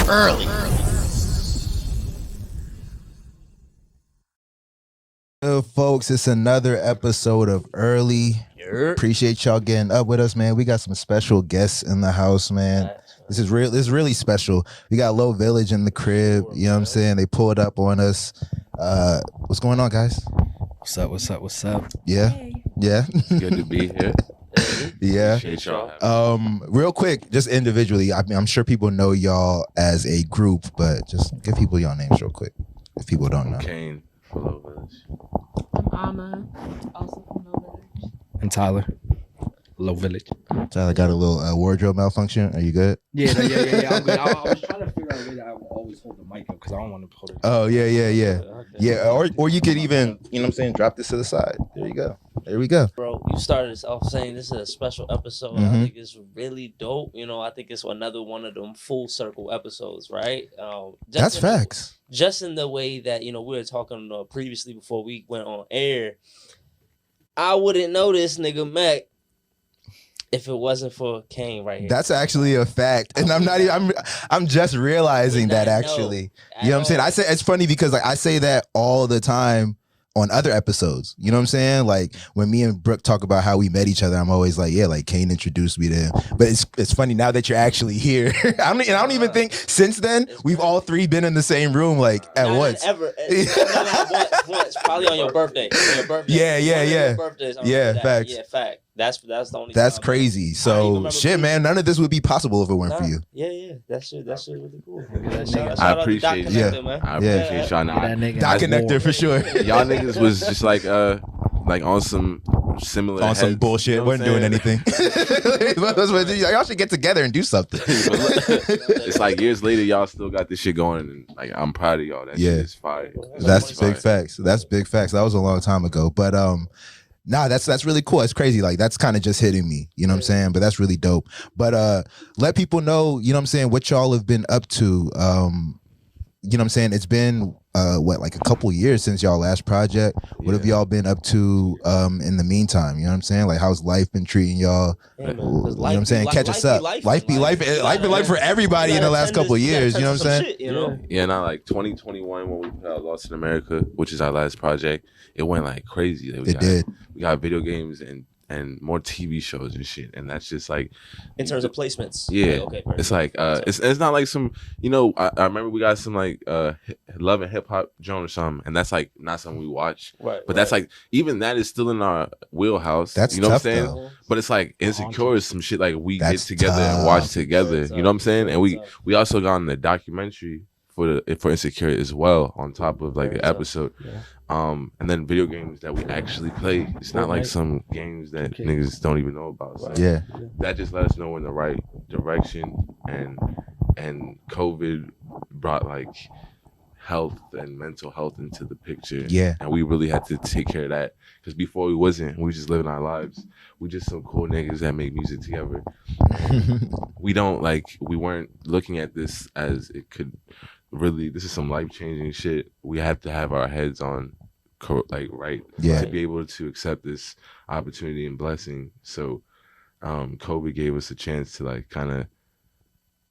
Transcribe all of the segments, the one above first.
early. Folks, it's another episode of Early. Appreciate y'all getting up with us, man. We got some special guests in the house, man. This is real. This is really special. We got Low Village in the crib. You know what I'm saying? They pulled up on us. What's going on, guys? What's up? What's up? What's up? Yeah, Hey. yeah. Good to be here. Yeah. Real quick, just individually, I mean, I'm sure people know y'all as a group, but just give people your names real quick if people don't know. Kane for Low Village. I'm Ama, also from Low Village. And Tyler, Low Village. Tyler got a little wardrobe malfunction. Are you good? Yeah. I'm good. I was trying to figure out a way that I will always hold the mic up because I don't want to hold it. Oh yeah. Yeah, or you could even, you know what I'm saying, drop this to the side. There you go. There we go. Bro, you started this off saying this is a special episode. Mhm. I think it's really dope. You know, I think it's another one of them full circle episodes, right? That's facts. Just in the way that, you know, we were talking previously before we went on air. I wouldn't know this nigga Mac if it wasn't for Kane right here. That's actually a fact, and I'm not even. I'm just realizing that actually. You know what I'm saying? I say it's funny because like I say that all the time on other episodes. You know what I'm saying? Like when me and Brooke talk about how we met each other, I'm always like, yeah, like Kane introduced me to him. But it's funny now that you're actually here. I don't even think since then we've all three been in the same room like at once. Ever. Once. Probably on your birthday. Yeah. Birthdays, Facts. Yeah, fact. That's the only. That's time, crazy. So shit, man. None of this would be possible if it weren't for you. Yeah. That shit really cool. I appreciate you. Man. I appreciate y'all. That nigga. Dot connector for sure. Y'all niggas was just like on some similar On some heads, bullshit. you know what Wasn't doing I'm anything. Y'all should get together and do something. It's like years later, y'all still got this shit going, and like I'm proud of y'all. That shit is fire. That's fire. big facts. That's big facts. That was a long time ago. But nah, that's really cool. It's crazy. Like that's kind of just hitting me. You know what I'm saying? But that's really dope. But let people know, you know what I'm saying, what y'all have been up to. You know what I'm saying? It's been like a couple years since y'all last project. What have y'all been up to in the meantime? You know what I'm saying? Like how's life been treating y'all? Yeah, man, you know what I'm saying? Catch us up. Life be life for everybody in the last couple of years. You know what I'm saying? Shit, you know? Yeah, now like 2021 when we put out Lost in America, which is our last project, it went like crazy. It did. We got video games and more TV shows and shit, and that's just like In terms of placements. yeah. Okay, It's like it's not like some, you know, I remember we got some like Love and Hip Hop joint or something, and that's like not something we watch. Right. But that's like even that is still in our wheelhouse. That's you know tough, what I'm saying? though. But it's like Insecure is some shit like we That's get together and tough. watch together. That's You know what I'm saying? And That's tough. we also got on the documentary for Insecure as well on top of like the Very tough. episode. And then video games that we actually play. It's not like some games that niggas don't even know about. So Yeah. that just let us know in the right direction, and COVID brought like health and mental health into the picture. Yeah. And we really had to take care of that because before we wasn't. We were just living our lives. We just some cool niggas that make music together. We weren't looking at this as it could really, this is some life-changing shit. We have to have our heads on right Yeah. to be able to accept this opportunity and blessing. So COVID gave us a chance to like kind of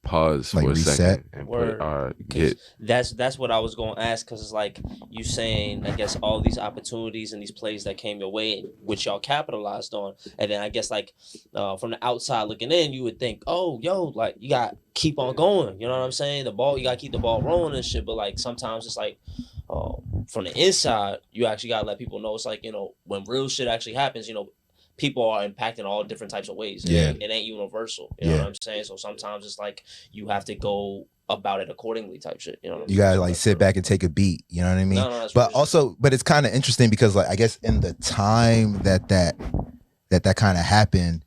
pause Like for a reset? second and Word. put our get That's what I was going to ask, because it's like you saying, I guess, all these opportunities and these plays that came your way, which y'all capitalized on. And then I guess like from the outside looking in, you would think, oh, yo, like you got to keep on going. You know what I'm saying? You got to keep the ball rolling and shit. But like sometimes it's like from the inside, you actually got to let people know it's like, you know, when real shit actually happens, you know, people are impacted in all different types of ways. Yeah. It ain't universal. You know what I'm saying? So sometimes it's like you have to go about it accordingly type shit. You know what I'm You saying? gotta like sit back and take a beat. You know what I mean? No, that's But real also, but it's kind of interesting because like I guess in the time that kind of happened,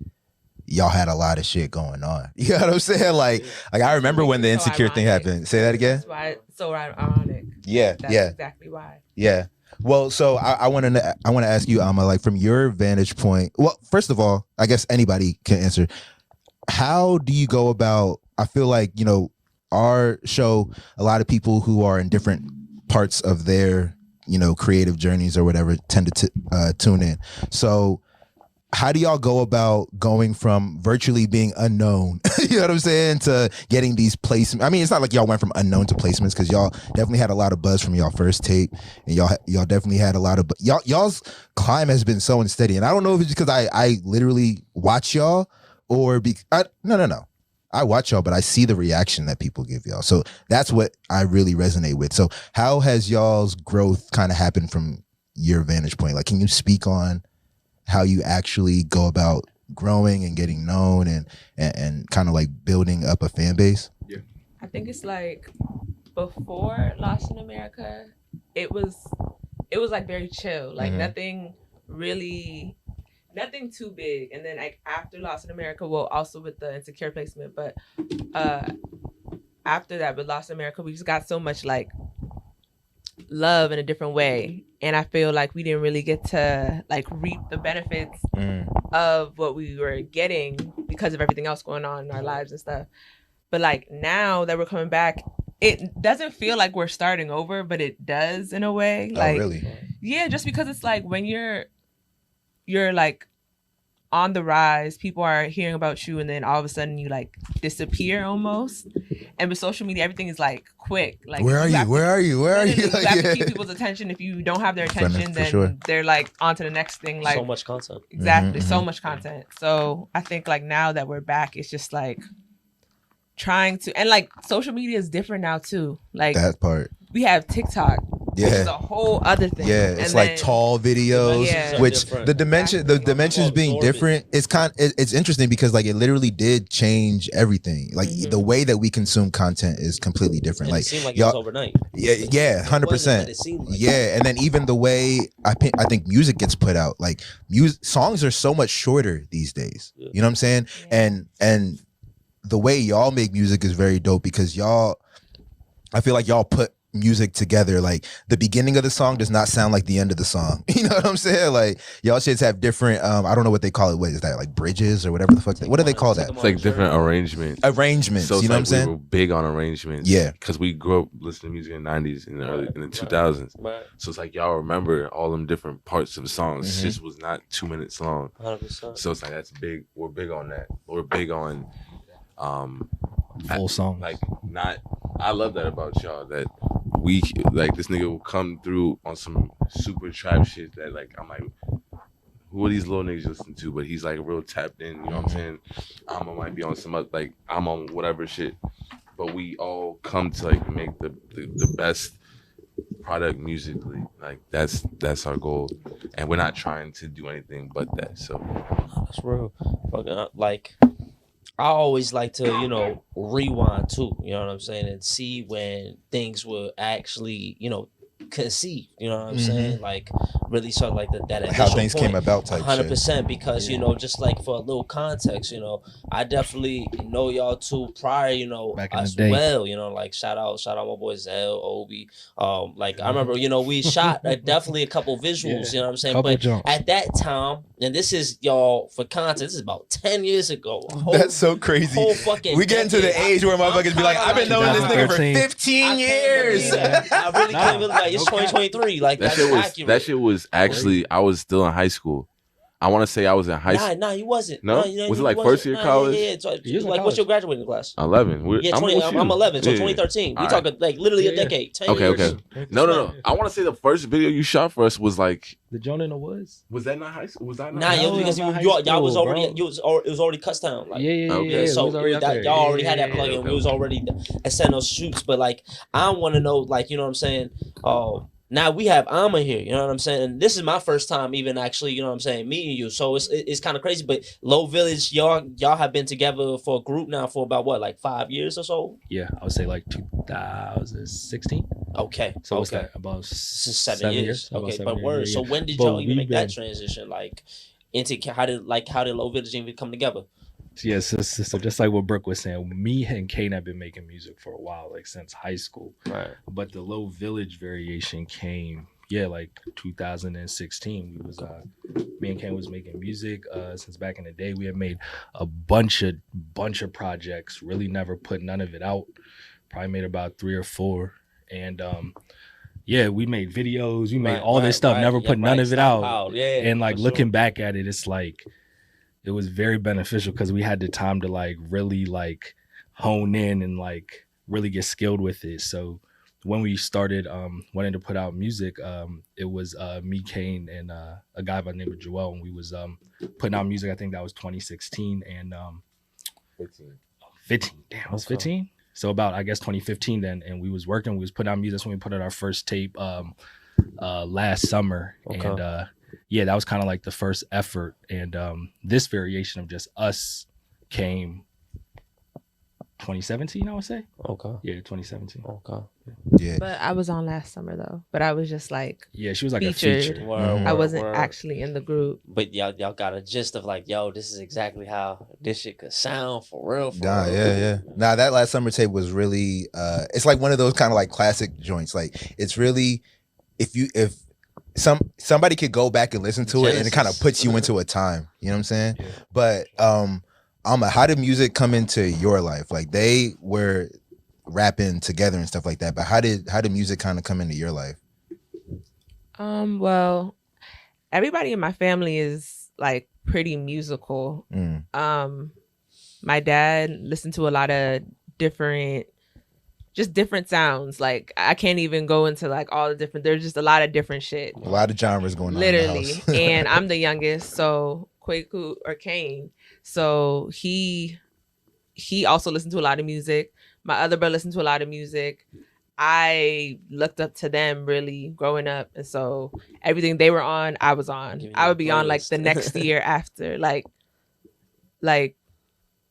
y'all had a lot of shit going on. You know what I'm saying? Like I remember when the Insecure thing happened. Say that again. That's why it's so ironic. Yeah. That's Yeah. exactly why. Yeah. Well, so I want to ask you, Alma, like from your vantage point. Well, first of all, I guess anybody can answer. How do you go about? I feel like, you know, our show, a lot of people who are in different parts of their, you know, creative journeys or whatever tend to tune in. So how do y'all go about going from virtually being unknown, you know what I'm saying, to getting these placements? I mean, it's not like y'all went from unknown to placements, because y'all definitely had a lot of buzz from y'all first tape, and y'all definitely had a lot of y'all's climb has been so unsteady, and I don't know if it's because I literally watch y'all or no. I watch y'all, but I see the reaction that people give y'all. So that's what I really resonate with. So how has y'all's growth kind of happened from your vantage point? Like, can you speak on how you actually go about growing and getting known and kind of like building up a fan base? I think it's like before Lost in America, it was like very chill, like nothing too big. And then like after Lost in America, well, also with the Insecure placement, but after that with Lost in America, we just got so much like love in a different way, and I feel like we didn't really get to like reap the benefits of what we were getting because of everything else going on in our lives and stuff. But like now that we're coming back, it doesn't feel like we're starting over, but it does in a way. Like, oh, really? Yeah, just because it's like when you're like on the rise, people are hearing about you, and then all of a sudden you like disappear almost. And with social media, everything is like quick. Like, where are you? Where are you? Where are you? You have to keep people's attention. If you don't have their attention, then they're like on to the next thing. Like so much content. Exactly, so much content. So I think like now that we're back, it's just like trying to, and like social media is different now too. Like that part. We have TikTok. Which is a whole other thing. Yeah, it's like tall videos, which the dimensions being different. It's it's interesting because like it literally did change everything. Like the way that we consume content is completely different. And like it seemed like it was overnight. Yeah, 100%. Yeah, and then even the way I think music gets put out, like songs are so much shorter these days. You know what I'm saying? Yeah. And the way y'all make music is very dope because I feel like y'all put music together. Like the beginning of the song does not sound like the end of the song. You know what I'm saying? Like y'all shits have different I don't know what they call it. What is that, like bridges or whatever the fuck what do they call that? It's like different arrangements. So you know what I'm saying? We were big on arrangements. Yeah, because we grew up listening to music in the 90s in the 2000s. Right. So it's like y'all remember all them different parts of the songs. It just was not 2 minutes long. 100%. So it's like that's big. We're big on that. We're big on full song. Like I love that about y'all, that we like this nigga will come through on some super trap shit that like I'm like, who are these little niggas listen to? But he's like real tapped in, you know what I'm saying? I might be on some like I'm on whatever shit, but we all come to like make the best product musically. Like that's our goal, and we're not trying to do anything but that. So that's real. Like I always like to, rewind too, you know what I'm saying, and see when things were actually, conceived, you know what I'm saying, like really sort of like that initial how things point, came about type 100%, because just like for a little context, I definitely know y'all too prior, back as in the day. well, like shout out my boy Zell, Obi, like I remember, we shot definitely a couple visuals, you know what I'm saying, but at that time, and this is y'all for context, this is about 10 years ago. That's so crazy. We get into the age where motherfuckers be like, I've been knowing this nigga for 15 years. I really can't believe that. It's 2023. Like that shit was accurate. That shit was actually, I was still in high school. I want to say I was in high school. Nah, you wasn't. No? Was it like first year college? Yeah. Like, what's your graduating class? 11. I'm 11, so 2013. We talking like literally a decade. 10 years. Okay. No. I want to say the first video you shot for us was like the Joan in the Woods. Was that not high school? Was that not? Nah, because y'all was already. It was already cuts down. Like, yeah. So y'all already had that plug in. We was already sending those shoots. But like, I want to know, like, you know what I'm saying? Now we have Amma here, you know what I'm saying? And this is my first time even actually, you know what I'm saying, meeting you. So it's kind of crazy. But Low Village, y'all have been together for a group now for about what, like 5 years or so? Yeah, I would say like 2016. Okay. So what's that? About 7 years. Okay, but word. Yeah. So when did y'all even make that transition? Like into how did Low Village even come together? Yes, so just like what Brooke was saying, me and Kane have been making music for a while, like since high school. Right. But the Low Village variation came, like 2016. We was me and Kane was making music since back in the day. We had made a bunch of projects. Really never put none of it out. Probably made about 3 or 4, and yeah, we made videos, we made Right, all this stuff, right. never Yeah, put none right, of it stop out. Yeah, And like for looking sure. back at it, it's like it was very beneficial because we had the time to like really like hone in and like really get skilled with it. So when we started wanting to put out music, it was me, Kane, and a guy by the name of Joel, and we was putting out music. I think that was 2016 and 15. Damn, it was 15. So about I guess 2015 then, and we was working. We was putting out music. That's when we put out our first tape last summer, and yeah, that was kind of like the first effort. And this variation of just us came 2017, I would say. Okay. Yeah, 2017. Okay. Yeah. But I was on last summer though. But I was just like Yeah, she was like featured. a feature. I wasn't actually in the group. But y'all got a gist of like, yo, this is exactly how this shit could sound for real. Nah, yeah. Nah, that last summer tape was really it's like one of those kind of like classic joints. Like it's really if somebody could go back and listen to it and it kind of puts you into a time. You know what I'm saying? Yeah. But how did music come into your life? Like they were rapping together and stuff like that, but how did music kind of come into your life? Well, everybody in my family is like pretty musical. My dad listened to a lot of different sounds. Like I can't even go into like all the different, there's just a lot of different shit. A lot of genres going on. Literally. In the house. And I'm the youngest, so Kwaku or Kane. So he also listened to a lot of music. My other brother listened to a lot of music. I looked up to them really growing up, and so everything they were on, I was on. I would be on like the next year after. Like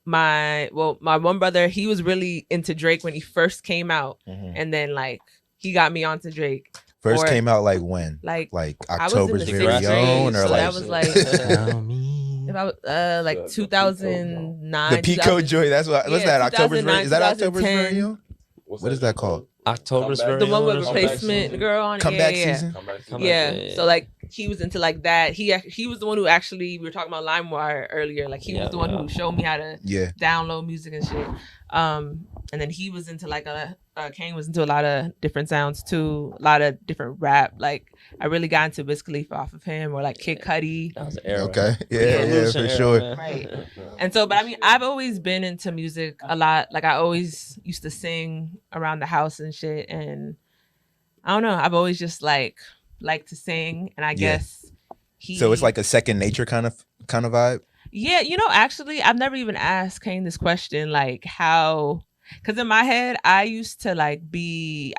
my one brother, he was really into Drake when he first came out, and then like he got me onto Drake. First came out like when? Like October's I was in the Very sixth grade, Own, or so like that was like if I was like 2009. the Pico Joy. That's what. What's that? October's Very. Is that October's 2010. Very Own? What is that called? October's Very The one with Own or something? replacement girl on it. Comeback Yeah. season. Yeah. So like he was into like that. He was the one who actually, we were talking about LimeWire earlier. Like he was the one who showed me how to download music and shit. And then he was into like Kane was into a lot of different sounds too, a lot of different rap. Like I really got into Wiz Khalifa off of him, or like Kid Cudi. That was an era. Okay. Yeah, for sure. Right. And so, but I mean, I've always been into music a lot. Like I always used to sing around the house and shit. And I don't know, I've always just like to sing. And I guess So it's like a second nature kind of vibe. Yeah, actually, I've never even asked Kane this question, like how, because in my head, I used to like be,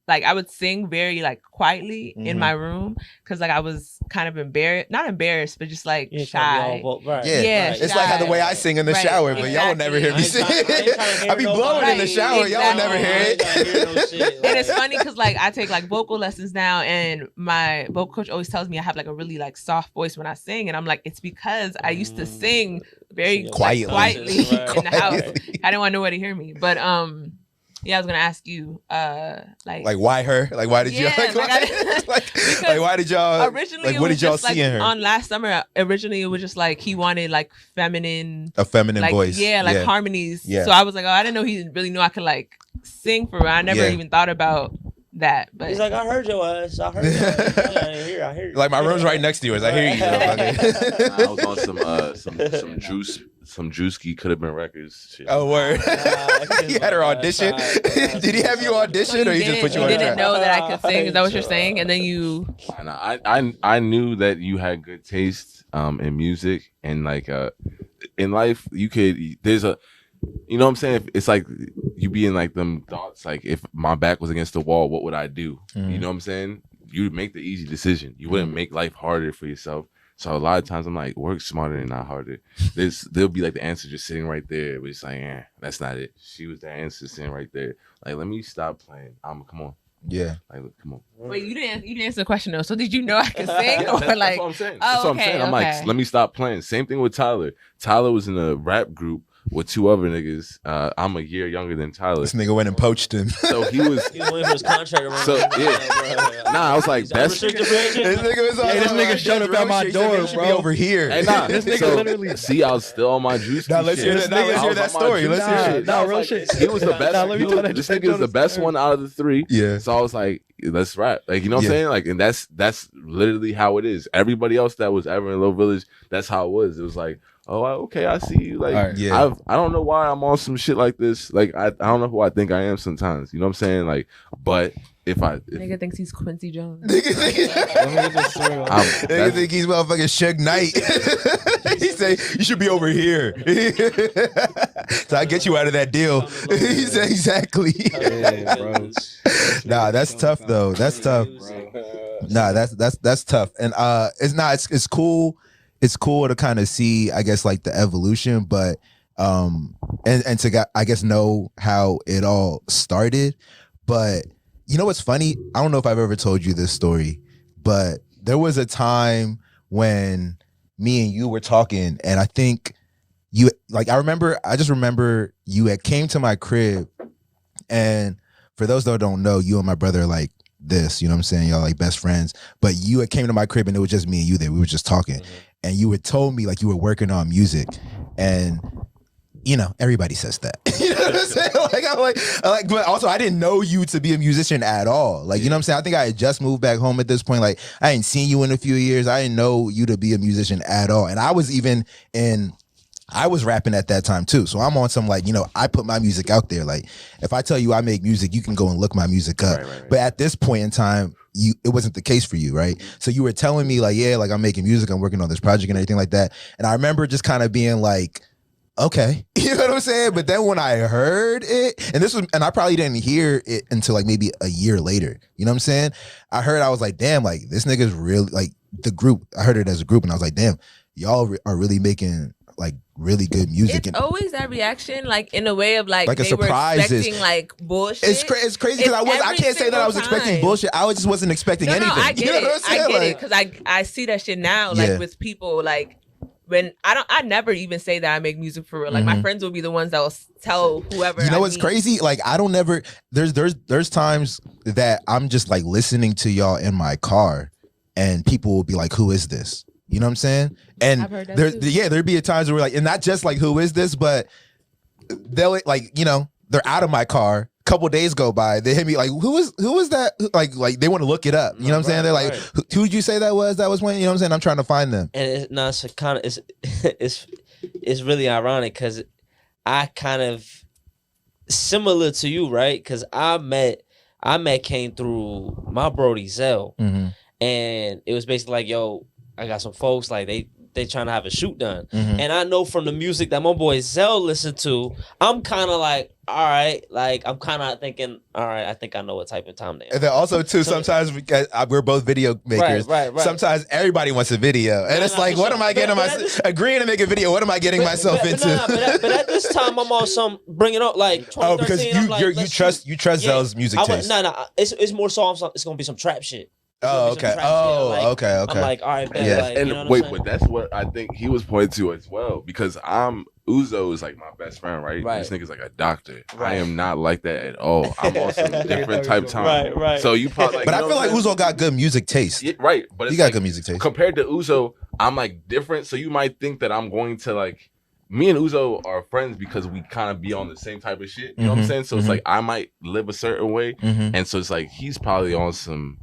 like I would sing very like quietly in my room, because like I was kind of not embarrassed, but just like shy. Yeah, it's like how the way I sing in the shower, but y'all will never hear me sing. I be blowing in the shower, y'all will never hear it. And it's funny because like I take like vocal lessons now, and my vocal coach always tells me I have like a really like soft voice when I sing, and I'm like, it's because I used to sing very quietly in the house. I didn't want nobody to hear me, but yeah, I was gonna ask you, like why her? Like why did y'all like why did y'all originally like what did y'all see in her? On last summer, originally it was just like he wanted like a feminine like, voice. Yeah, like harmonies. Yeah. So I was like, oh, I didn't know he really knew I could like sing for real. I never even thought about that. But he's like, I heard your ass. I heard your ass. I hear you. Like my room's right next to yours. I hear you. I was on some juice. Some Drewski could have been records. Shit. Oh word! He had her audition. Did he have you audition, or he just put you on the track? You didn't know that I could sing. Is that what you're saying? And then you. I knew that you had good taste in music, and like in life you could. There's a, you know what I'm saying? It's like you be in like them thoughts. Like if my back was against the wall, what would I do? You know what I'm saying? You'd make the easy decision. You wouldn't make life harder for yourself. So a lot of times I'm like, work smarter and not harder. There'll be like the answer just sitting right there, but it's like, that's not it. She was the answer sitting right there. Like, let me stop playing. Come on. Yeah. Like, come on. Wait, you didn't answer the question though. So did you know I could sing, or like? That's what I'm saying. Oh, That's what I'm saying. I'm like, let me stop playing. Same thing with Tyler. Tyler was in a rap group, with 2 other niggas. I'm a year younger than Tyler. This nigga went and poached him. So he was. He was waiting for his contract to run. So yeah, nah, I was like, that's. This nigga was Hey, this nigga showed up at my door, He should be bro. over here. Hey, nah, This nigga so, literally- see, I was still on my juice. Now let's hear shit. that. Now let's I hear was that on my story. juice Let's hear shit. it. Nah, I was real like, shit. He was the best. Nah, let me tell that This shit. nigga is the best one out of the 3. Yeah. So I was like, let's rap. Like, you know what I'm Yeah. saying? Like, and that's literally how it is. Everybody else that was ever in Low Village, that's how it was. It was like, oh, okay, I see you. Like, All right. Yeah. I don't know why I'm on some shit like this. Like, I don't know who I think I am sometimes. You know what I'm saying? Like, but if Nigga thinks he's Quincy Jones. Nigga that's- think he's motherfucking Suge Knight. He say you should be over here. So I get you out of that deal. He said exactly. Yeah, bro. Nah, that's tough though. That's tough. Nah, that's tough. And it's cool. It's cool to kind of see, I guess, like the evolution, but and to I guess know how it all started. But you know what's funny? I don't know if I've ever told you this story, but there was a time when me and you were talking, and I think you I just remember you had came to my crib, and for those that don't know, you and my brother are like this, you know what I'm saying? Y'all like best friends. But you had came to my crib and it was just me and you there. We were just talking. And you had told me like you were working on music. And you know, everybody says that. You know what I'm saying? I'm like, but also I didn't know you to be a musician at all. Like, you know what I'm saying? I think I had just moved back home at this point. Like, I ain't seen you in a few years. I didn't know you to be a musician at all. And I was rapping at that time too. So I'm on some like, you know, I put my music out there. Like, if I tell you I make music, you can go and look my music up. Right. But at this point in time, it wasn't the case for you, right? So you were telling me like, yeah, like I'm making music, I'm working on this project and everything like that. And I remember just kind of being like, okay, you know what I'm saying? But then when I heard it, and I probably didn't hear it until like maybe a year later, you know what I'm saying? I was like, damn, like this nigga's really like the group. I heard it as a group and I was like, damn, y'all are really making like really good music. It's always that reaction, like in a way of like Like a they surprise were is- expecting like bullshit. It's crazy because I every can't say that I was single expecting time. bullshit. I just wasn't expecting anything. No, I get You know it. what I'm saying? I get it Like, because I see that shit now, like Yeah. with people, like when I never even say that I make music for real. Like my friends will be the ones that will tell whoever. You know I what's meet. crazy? Like I don't never. There's times that I'm just like listening to y'all in my car, and people will be like, "Who is this?" You know what I'm saying? And I've heard that too. there'd be a times where like, and not just like, "Who is this?" but they'll like, you know, they're out of my car. Couple days go by, they hit me like, who is that? Like they want to look it up. You know what I'm saying? They're like, who did you say that was? That was when, you know what I'm saying? I'm trying to find them. And it's kind of it's really ironic because I kind of similar to you, right? Because I met Kane through my Brody Zell, Mm-hmm. and it was basically like, yo, I got some folks like they trying to have a shoot done, Mhm. and I know from the music that my boy Zell listened to, I'm kind of like, all right, like I'm kind of thinking, all right, I think I know what type of time they are. And then also too, sometimes we're both video makers. Right. Sometimes everybody wants a video, and it's like, for what sure. am I getting But myself agreeing to make a video? What am I getting myself into? But at this time, I'm on some bring it up like 2013. Oh, because I'm like, let's shoot. you trust Yeah. Zell's music taste. No, it's more so. It's gonna be some trap shit. It's Oh, gonna be some okay. trap shit. I'm like- Okay. I'm like, all right, bet, Yeah. like, And you know what wait, I'm but saying? that's what I think he was pointing to as well, because Uzo is like my best friend, right? Right. This nigga's like a doctor. Right. I am not like that at all. I'm on some different type time. Right. So you probably, But you I know feel what like I'm saying? Uzo got good music taste. Yeah, right. But He it's got like, good music taste. compared to Uzo, I'm like different. So you might think that I'm going to like, me and Uzo are friends because we kind of be on the same type of shit. You know what I'm Mhm, saying? So it's like I might live a certain way, Mhm. and so it's like he's probably on some.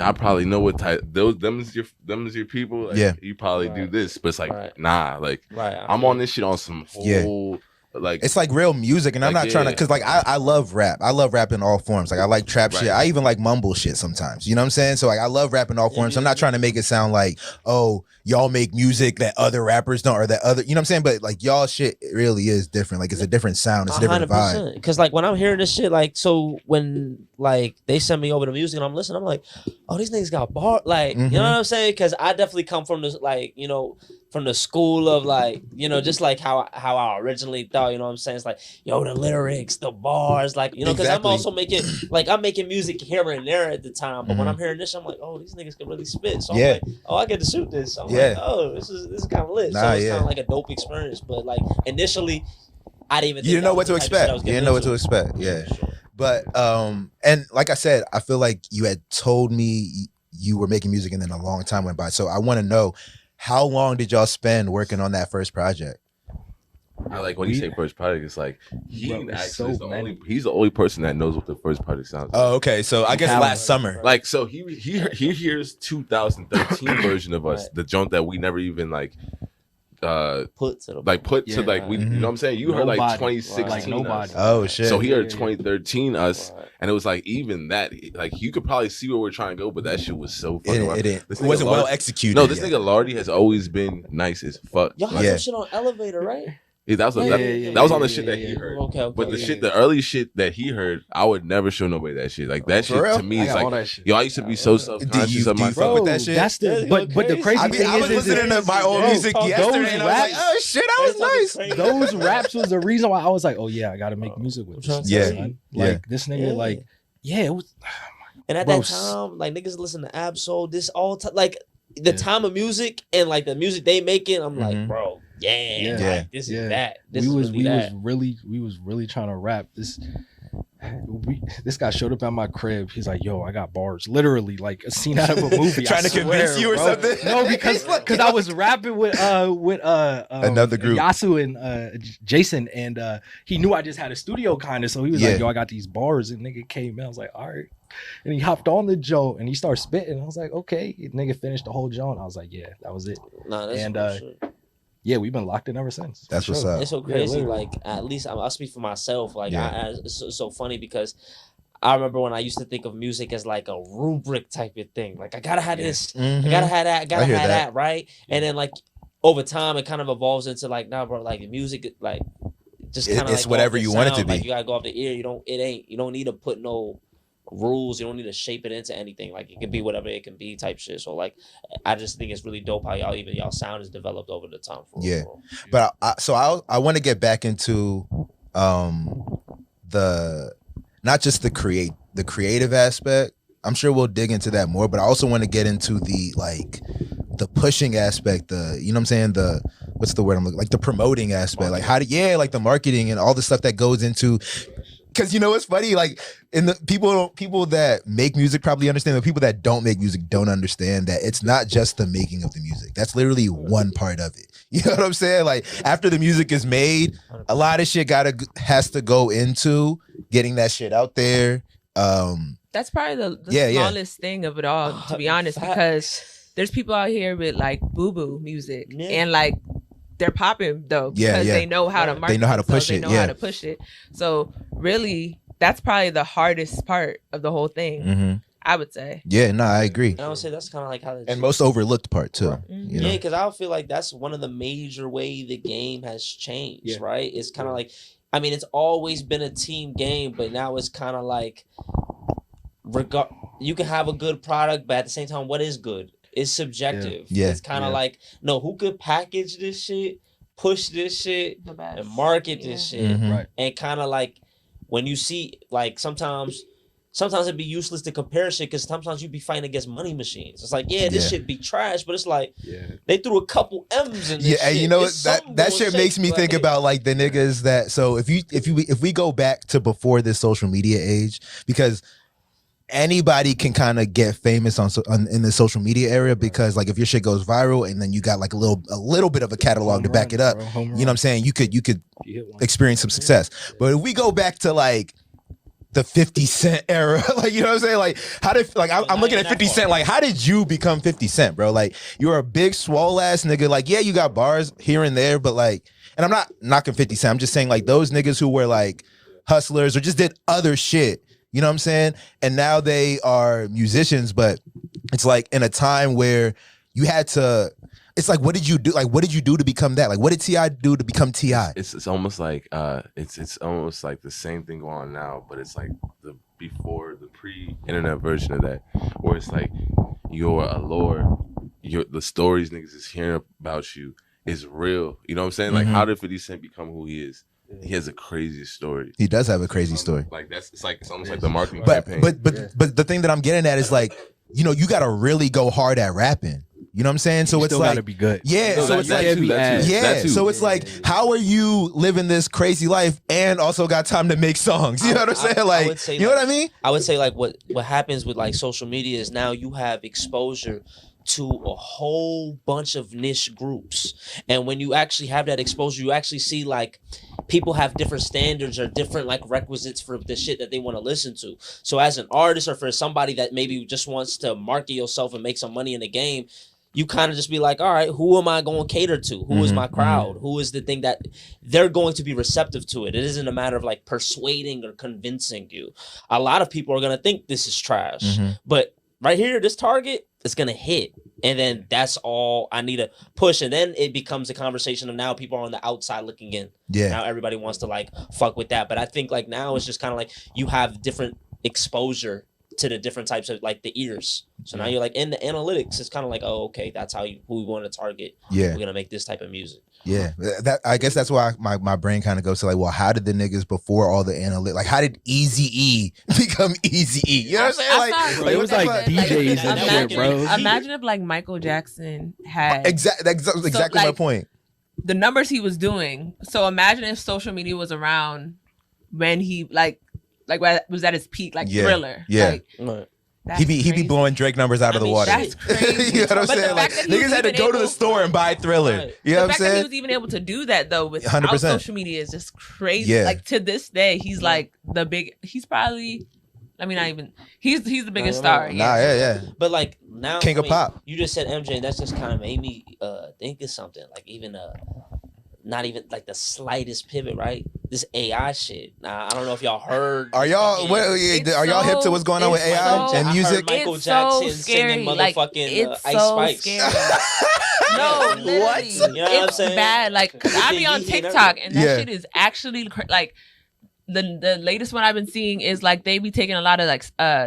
I probably know what type them is your people. Like, Yeah. you probably do Right. this, but it's like Right. nah. Like Right. I'm on this shit on some Yeah. whole like. It's like real music, and I'm Like, not trying to, yeah. because like I love rap. I love rap in all forms. Like I like trap Right. shit. I even like mumble shit sometimes. You know what I'm saying? So like I love rap in all forms. I'm not trying to make it sound like, oh, y'all make music that other rappers don't, or that other, you know what I'm saying? But like y'all shit, it really is different. Like it's a different sound. It's a different vibe. Because like when I'm hearing this shit, like so when like they send me over the music and I'm listening. I'm like, oh, these niggas got bar. Like, you know what I'm saying? Because I definitely come from this, like, you know, from the school of like, you know, just like how I originally thought. You know what I'm saying? It's like, yo, the lyrics, the bars, like, you know, because I'm also making I'm making music here and there at the time. But when I'm hearing this, I'm like, oh, these niggas can really spit. So I'm like, oh, I get to shoot this. So I'm like, oh, this is kind of lit. So it's kind of like a dope experience. But like initially, I didn't even. You didn't know what to expect. You didn't know what to expect. Yeah. But and like I said, I feel like you had told me you were making music and then a long time went by. So I want to know, how long did y'all spend working on that first project? Like when you say first project, it's like he's the only person that knows what the first project sounds like. Oh, okay. So I guess last summer. Like, so he hears 2013 version of us, the joint that we never even like put to we, you know what I'm saying? You heard like 2016 like nobody. Oh shit. So he heard 2013 us, and it was like even that, like you could probably see where we're trying to go, but that shit was so fucking it wasn't well executed. No, this nigga Lardy has always been nice as fuck. Y'all had some shit on Elevator, right? Yeah, that was on the shit that he heard. Okay, but the early shit that he heard, I would never show nobody that shit. Like that shit to me is like, yo, I used to be so self-conscious of myself. Fuck with that shit? That's the but the crazy thing I was listening to my old music yesterday, and I was like, oh shit, that was nice. Those raps was the reason why I was like, oh yeah, I gotta make music with this. Like this nigga, like it was. And at that time, like niggas listen to Absol, this all time, like the time of music and like the music they making, I'm like, bro. Like, this is that. We was really trying to rap. This guy showed up at my crib. He's like, "Yo, I got bars." Literally, like a scene out of a movie. Trying to convince you or something? No, because I was rapping with another group, Yasu and Jason, and he knew I just had a studio kind of. So he was like, "Yo, I got these bars," and nigga came in. I was like, "All right." And he hopped on the joint and he started spitting. I was like, "Okay." Nigga finished the whole joint. I was like, "Yeah, that was it." Nah, that's yeah, we've been locked in ever since. That's what's up. It's so crazy. Like, at least I'll speak for myself. Like, it's so funny because I remember when I used to think of music as like a rubric type of thing. Like, I gotta have this, I gotta have that, I gotta have that, right? And then like over time, it kind of evolves into like, nah, bro, like music, like just kind of it's like whatever you want it to be. Like, you gotta go off the ear. You don't need to put no rules. You don't need to shape it into anything. Like it can be whatever it can be type shit. So like I just think it's really dope how y'all sound is developed over the time. But I want to get back into the not just the creative aspect. I'm sure we'll dig into that more, but I also want to get into the pushing aspect, you know what I'm saying, what's the word I'm looking, like the promoting aspect, like how to like the marketing and all the stuff that goes into. Because you know what's funny, like in the people that make music probably understand. The people that don't make music don't understand that it's not just the making of the music. That's literally one part of it. You know what I'm saying? Like after the music is made, a lot of shit has to go into getting that shit out there. That's probably the smallest thing of it all, to be honest, because there's people out here with like boo-boo music and like they're popping though because they know how to market. They know how to push it. They know how to push it. So really, that's probably the hardest part of the whole thing. I would say. Yeah, no, I agree. And I would say that's kind of like how. And most overlooked part too. Right. You know? Yeah, because I feel like that's one of the major way the game has changed. Right? It's kind of like, I mean, it's always been a team game, but now it's kind of like, you can have a good product, but at the same time, what is good? It's subjective. Yeah. It's kind of like, no, who could package this shit, push this shit, and market this shit. Right. And kind of like when you see, like sometimes it'd be useless to compare shit because sometimes you be fighting against money machines. It's like, this shit be trash, but it's like they threw a couple M's in this shit. And you know that shit makes me think about like the niggas that. So if we go back to before this social media age, because anybody can kind of get famous in the social media area, because like if your shit goes viral and then you got like a little bit of a catalog to back it up, you know what I'm saying, you could experience some success. But if we go back to like the 50 Cent era, like, you know what I'm saying, like how did, like I'm looking at 50 Cent, like how did you become 50 Cent, bro? Like you're a big swole ass nigga, like you got bars here and there, but like, and I'm not knocking 50 Cent, I'm just saying like those niggas who were like hustlers or just did other shit. You know what I'm saying? And now they are musicians, but it's like in a time where you had to, it's like, what did you do? Like, what did you do to become that? Like, what did T.I. do to become T.I.? It's almost like, it's almost like the same thing going on now, but it's like before the pre-internet version of that, where it's like you're a lore, the stories niggas is hearing about you is real. You know what I'm saying? Like, how did 50 Cent become who he is? He has a crazy story. He does have a crazy story. Like it's almost like the marketing But campaign. but the thing that I'm getting at is like, you know, you gotta really go hard at rapping. You know what I'm saying? So You it's still like, gotta be good. yeah. No, So it's like, that too. yeah. That So too. it's like, how are you living this crazy life and also got time to make songs? You know what I'm saying? I Like, would say, you know what I mean? I would say like what happens with like social media is now you have exposure to a whole bunch of niche groups, and when you actually have that exposure, you actually see like people have different standards or different like requisites for the shit that they want to listen to. So as an artist or for somebody that maybe just wants to market yourself and make some money in the game, you kind of just be like, all right, who am I going to cater to? Who is my crowd? Who is the thing that they're going to be receptive to it? It isn't a matter of like persuading or convincing you. A lot of people are going to think this is trash, but right here, this target is going to hit. And then that's all I need to push. And then it becomes a conversation of now people are on the outside looking in. Yeah. Now everybody wants to like fuck with that. But I think like now it's just kind of like you have different exposure to the different types of like the ears. So now you're like in the analytics, it's kind of like, oh, okay, that's who we want to target. Yeah. We're going to make this type of music. Yeah, that I guess that's why my brain kind of goes to like, well, how did the niggas before all the analytics, like how did Eazy-E become Eazy-E? You know what I'm saying? I It was what the like fuck? DJs and shit, bro. Imagine if like Michael Jackson had That was exactly my like, point. the numbers he was doing. So imagine if social media was around when he like was at his peak, like Yeah, Thriller. yeah. Like, Right. that's He be crazy. blowing Drake numbers out of the water. That's crazy. You know what I'm But the saying? Like fact that he was niggas had to even go to the able- store and buy Thriller. Right. You know The what I'm fact that he saying? was even able to do that though without 100%. social media is just crazy. Yeah. Like to this day, he's like he's probably, I mean, not even, he's the biggest star. Nah, yeah. But like now, King of pop. You just said MJ, and that's just kind of made me think of something. Like even not even like the slightest pivot, right? This AI shit. Now I don't know if y'all heard. Are y'all fucking- are y'all hip to what's going on with it's AI so- and I music? heard Michael It's Jackson so scary. singing Like, motherfucking it's Ice so Spikes. scary. No, What? literally. You know what I'm It's saying? bad. Like, 'cause I be on He and TikTok and that Yeah. shit is actually like the latest one I've been seeing is like they be taking a lot of like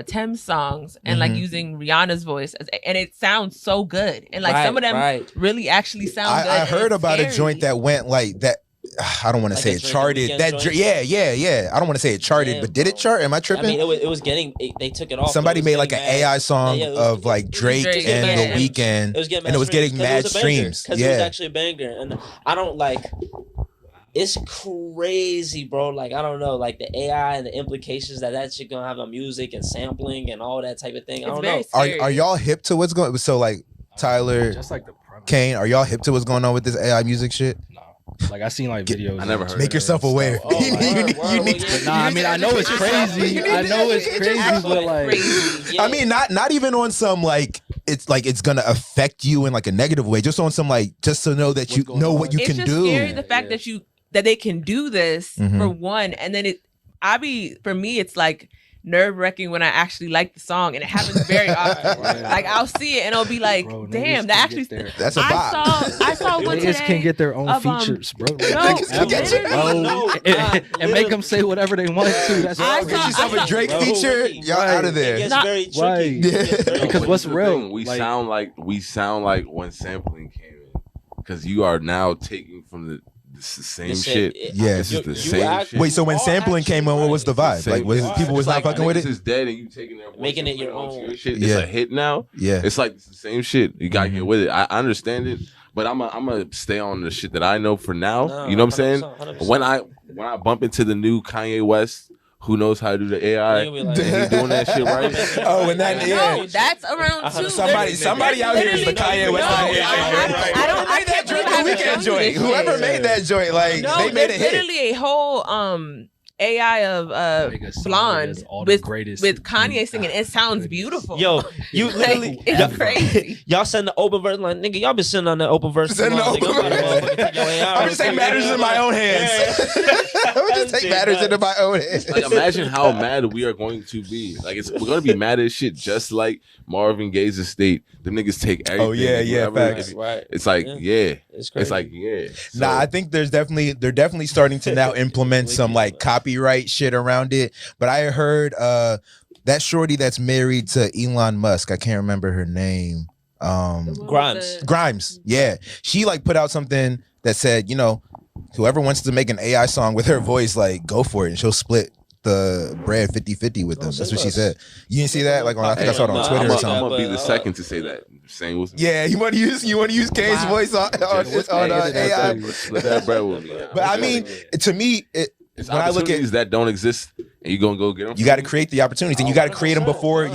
Thames songs and like using Rihanna's voice and it sounds so good and like some of them really actually sound good. I and heard it's about scary. a joint that went like that. I don't want to Like say a it Drake charted. and Weeknd joint? Yeah. I don't want to say it charted, Yeah, but did it bro. chart? Am I I tripping? mean, it was getting. They took it off. Somebody but it made was like an getting mad. AI song Yeah, it was- of like Drake Drake, and yeah. The Weeknd, It was getting and it was getting streams 'cause mad it was a banger, streams. 'cause it was Yeah, actually a banger, and I don't like. It's crazy, bro. Like I don't know, like the AI and the implications that shit gonna have on music and sampling and all that type of thing. I It's don't very know. scary. are y'all hip to what's going? So like Tyler, Just like the premise. Kane, are y'all hip to what's going on with this AI music shit? No. Like I seen like videos. I never on heard Make Twitter yourself and aware. stuff. Oh, You like, need- Word, you word, need- yeah. nah, I mean I know it's crazy. I know it's crazy, but like Crazy. Yeah. I mean, not even on some like it's gonna affect you in like a negative way. Just on some like just to know that you What's going know on? what you It's can just do. scary the fact that they can do this Mhm. for one, and then for me it's like nerve-wracking when I actually like the song, and it happens very often. Right. Like I'll see it and I'll be like, Bro, niggas damn, that can actually. get their- That's a I bop. saw one Niggas today. can get their own of, features, bro. no, Niggas can get literally. your- No, and make them say whatever they want to. That's I Get saw- yourself I a saw- Drake Bro. feature. Y'all Right. out of It there. gets Not- very tricky. Right. It gets very Because tricky. what's the real? thing, we Like- sound like when sampling came in, because you are now taking from the same Listen, shit. Yeah. This is the you same act- shit. Wait, so when are sampling actually came on, what was the right. vibe? Like, was Same- people was it's not like fucking with niggas it? is dead and you taking their voice Making and it your putting onto own. your shit. Yeah. It's a hit now. Yeah. It's like it's the same shit. You gotta get with it. I understand it, but I'm gonna stay on the shit that I know for now. No, You know what I'm saying? 100%. When I bump into the new Kanye West, who knows how to do the AI, You'll be like- and he doing that shit right. Oh, and that- yeah. No, that's around too. Somebody out here is the Kanye West. No, Kanye. I don't. Whoever made that Drake and Weeknd show you joint. this Whoever shit. made that joint, like No, they made there's a hit. literally a whole AI of Make a song that blonde does all the with greatest- Kanye singing. It sounds beautiful. Yo, you Like, literally it's crazy. y'all send the open verse like nigga. Y'all been sitting on the open verse. Send the open verse. I'm just taking matters in my own hands. I'm just take matters into my own hands. Like, imagine how mad we are going to be. Like, we're gonna be mad as shit, just like Marvin Gaye's estate. Them niggas take everything. Oh, yeah, whatever. facts. Right. It's like, yeah. It's crazy. It's like, yeah. So, Nah, I think they're definitely starting to now implement some like copyright shit around it. But I heard that shorty that's married to Elon Musk. I can't remember her name. Grimes. Yeah. She like put out something that said, you know, whoever wants to make an AI song with her voice, like go for it, and she'll split the bread 50-50 with them. That's what she said. You didn't see that? Like I think I saw it on Twitter or something. I'm gonna be the second to say that. Same with me. Yeah, you want to use Kane's voice on AI? Split that bread with me. But I mean, to me, it's when I look at that don't exist, and you gonna go get them. You got to create the opportunities, and you got to create them before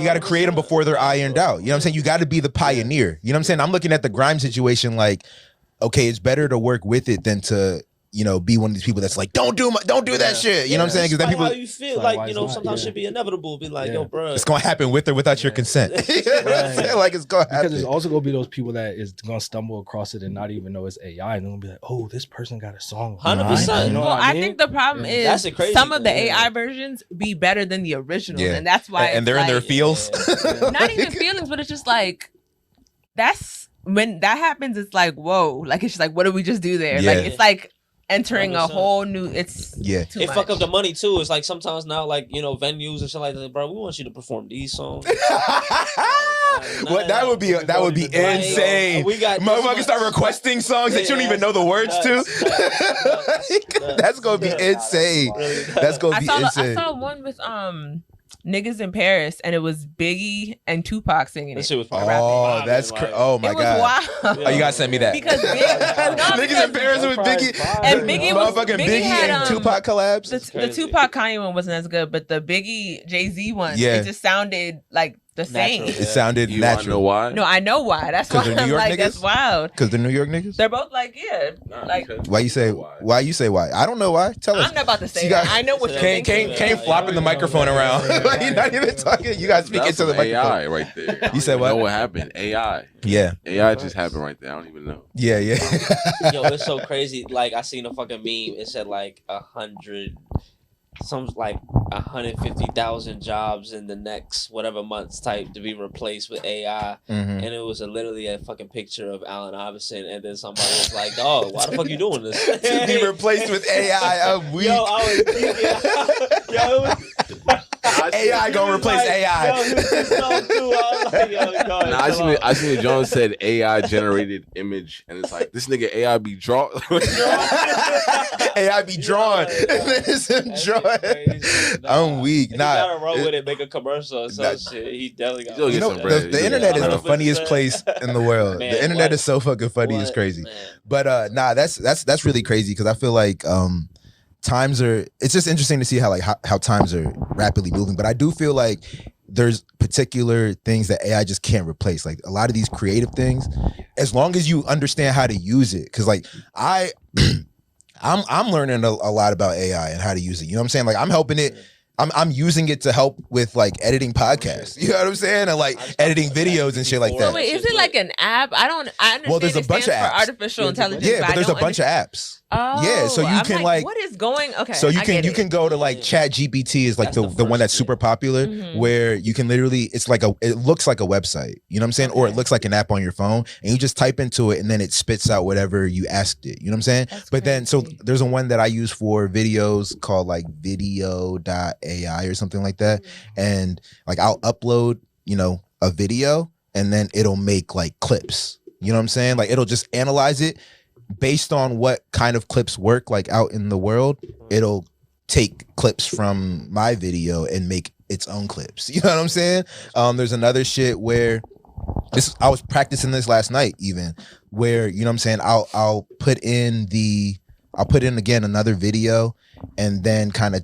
they're ironed out. You know what I'm saying? You got to be the pioneer. You know what I'm saying? I'm looking at the Grime situation like, okay, it's better to work with it than to, you know, be one of these people that's like, don't do that shit. You know what I'm saying? Because then people, how you feel like, you know, sometimes shit be inevitable. Be like, yo, bro, it's gonna happen with or without your consent. You know what I'm saying? Like it's gonna happen. Because there's also gonna be those people that is gonna stumble across it and not even know it's AI, and they're gonna be like, oh, this person got a song. 100%. You know Well, what I mean? think the problem That's is a crazy some of the thing. AI versions be better than the original, Yeah. and that's why. And they're in their feels. Not even feelings, but it's just like that's when that happens. It's like whoa, like it's just like what did we just do there? Yeah. Like it's like entering a 100%. whole new. It's Yeah. too It much. fuck up the money too. It's like sometimes now, like, you know, venues and shit like that, bro. We want you to perform these songs. What that would be insane. We got Motherfuckers start requesting songs that you don't even know the words to. That's gonna be insane. That's gonna be I insane. saw one with niggas in Paris, and it was Biggie and Tupac singing That it. shit was Oh, that's oh my It was god. wild. Oh, you gotta send me that. Because Niggas in Paris with Biggie And Biggie was- motherfucking Biggie had, and Tupac collabs. the Tupac Kanye one wasn't as good, but the Biggie Jay-Z one, Yeah. it just sounded like the same. Natural. It sounded You wanna know natural. why? No, I know why. That's 'Cause why they're New I'm York like, niggas? that's wild. Because they're New York niggas. They're both like, yeah, Nah, like because- Why you say why you say why? I don't know why. Tell us. I'm not about to say You that. got- I know what you're thinking. Kane flopping the microphone around. You're not even talking. You guys speak That's into the some microphone. AI right there. I don't said even what? know what happened? AI. Yeah, AI just happened right there. I don't even know. yeah. Yo, it's so crazy. Like, I seen a fucking meme. It said like 150,000 jobs in the next whatever months type to be replaced with AI. Mhm. And it was literally a fucking picture of Allen Iverson, and then somebody was like, "Oh, why the fuck you doing this?" To be replaced with AI, I'm weak. Yo, I was geeking. Yo, it was. AI gonna replace AI. Yo, he was just so cool. I was like, yo, God, Nah, I seen it. John said AI generated image, and it's like this nigga AI be draw. AI be drawn. It's him drawn. I'm weak. He Nah, gotta run with it, make a commercial or some shit. He definitely got. Yo, you know, some bread. the internet is the 100%. funniest place in the world. Man, The internet what? is so fucking funny. It's What? crazy. Man. But nah, that's really crazy because I feel like times are. It's just interesting to see how times are rapidly moving. But I do feel like there's particular things that AI just can't replace. Like a lot of these creative things, as long as you understand how to use it. Because like I'm learning a lot about AI and how to use it. You know what I'm saying? Like I'm helping it. I'm using it to help with like editing podcasts. You know what I'm saying? And like editing videos and shit like So that. wait, is it like an app? I understand. Well, there's a it bunch stands of for apps. artificial intelligence. Yeah, but there's a I don't bunch of apps. Oh, Yeah, so you I'm can, like- what is going? Okay, So you I can get you it. can go to like Chat GPT is like That's the one first that's thing. super popular Mhm. where you can literally it looks like a website. You know what I'm saying? Or it Okay. looks like an app on your phone and you just type into it and then it spits out whatever you asked it. You know what I'm saying? That's But then so crazy. there's a one that I use for videos called like video.ai or something like that. And like I'll upload, you know, a video and then it'll make like clips. You know what I'm saying? Like it'll just analyze it based on what kind of clips work like out in the world. It'll take clips from my video and make its own clips. You know what I'm saying? There's another shit where I was practicing this last night even where, you know what I'm saying, I'll put in again another video and then kind of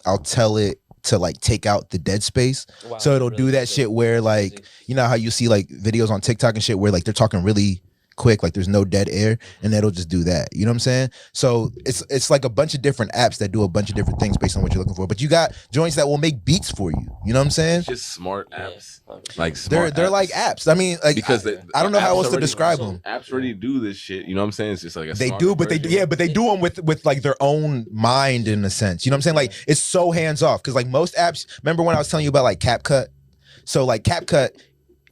I'll tell it to like take out the dead space. Wow, So it'll really do that good. shit where like, Crazy. you know how you see like videos on TikTok and shit where like they're talking really quick, like there's no dead air, and it'll just do that. You know what I'm saying? So it's like a bunch of different apps that do a bunch of different things based on what you're looking for. But you got joints that will make beats for you. You know what I'm saying? It's just smart apps. Yeah. Like They're smart like apps. I mean, like because I don't know how apps else to already- describe them. Apps already do this shit. You know what I'm saying? It's just like a They smarter do, but they version. but they do them with like their own mind in a sense. You know what I'm saying? Like it's so hands off because like most apps. Remember when I was telling you about like CapCut? So like CapCut,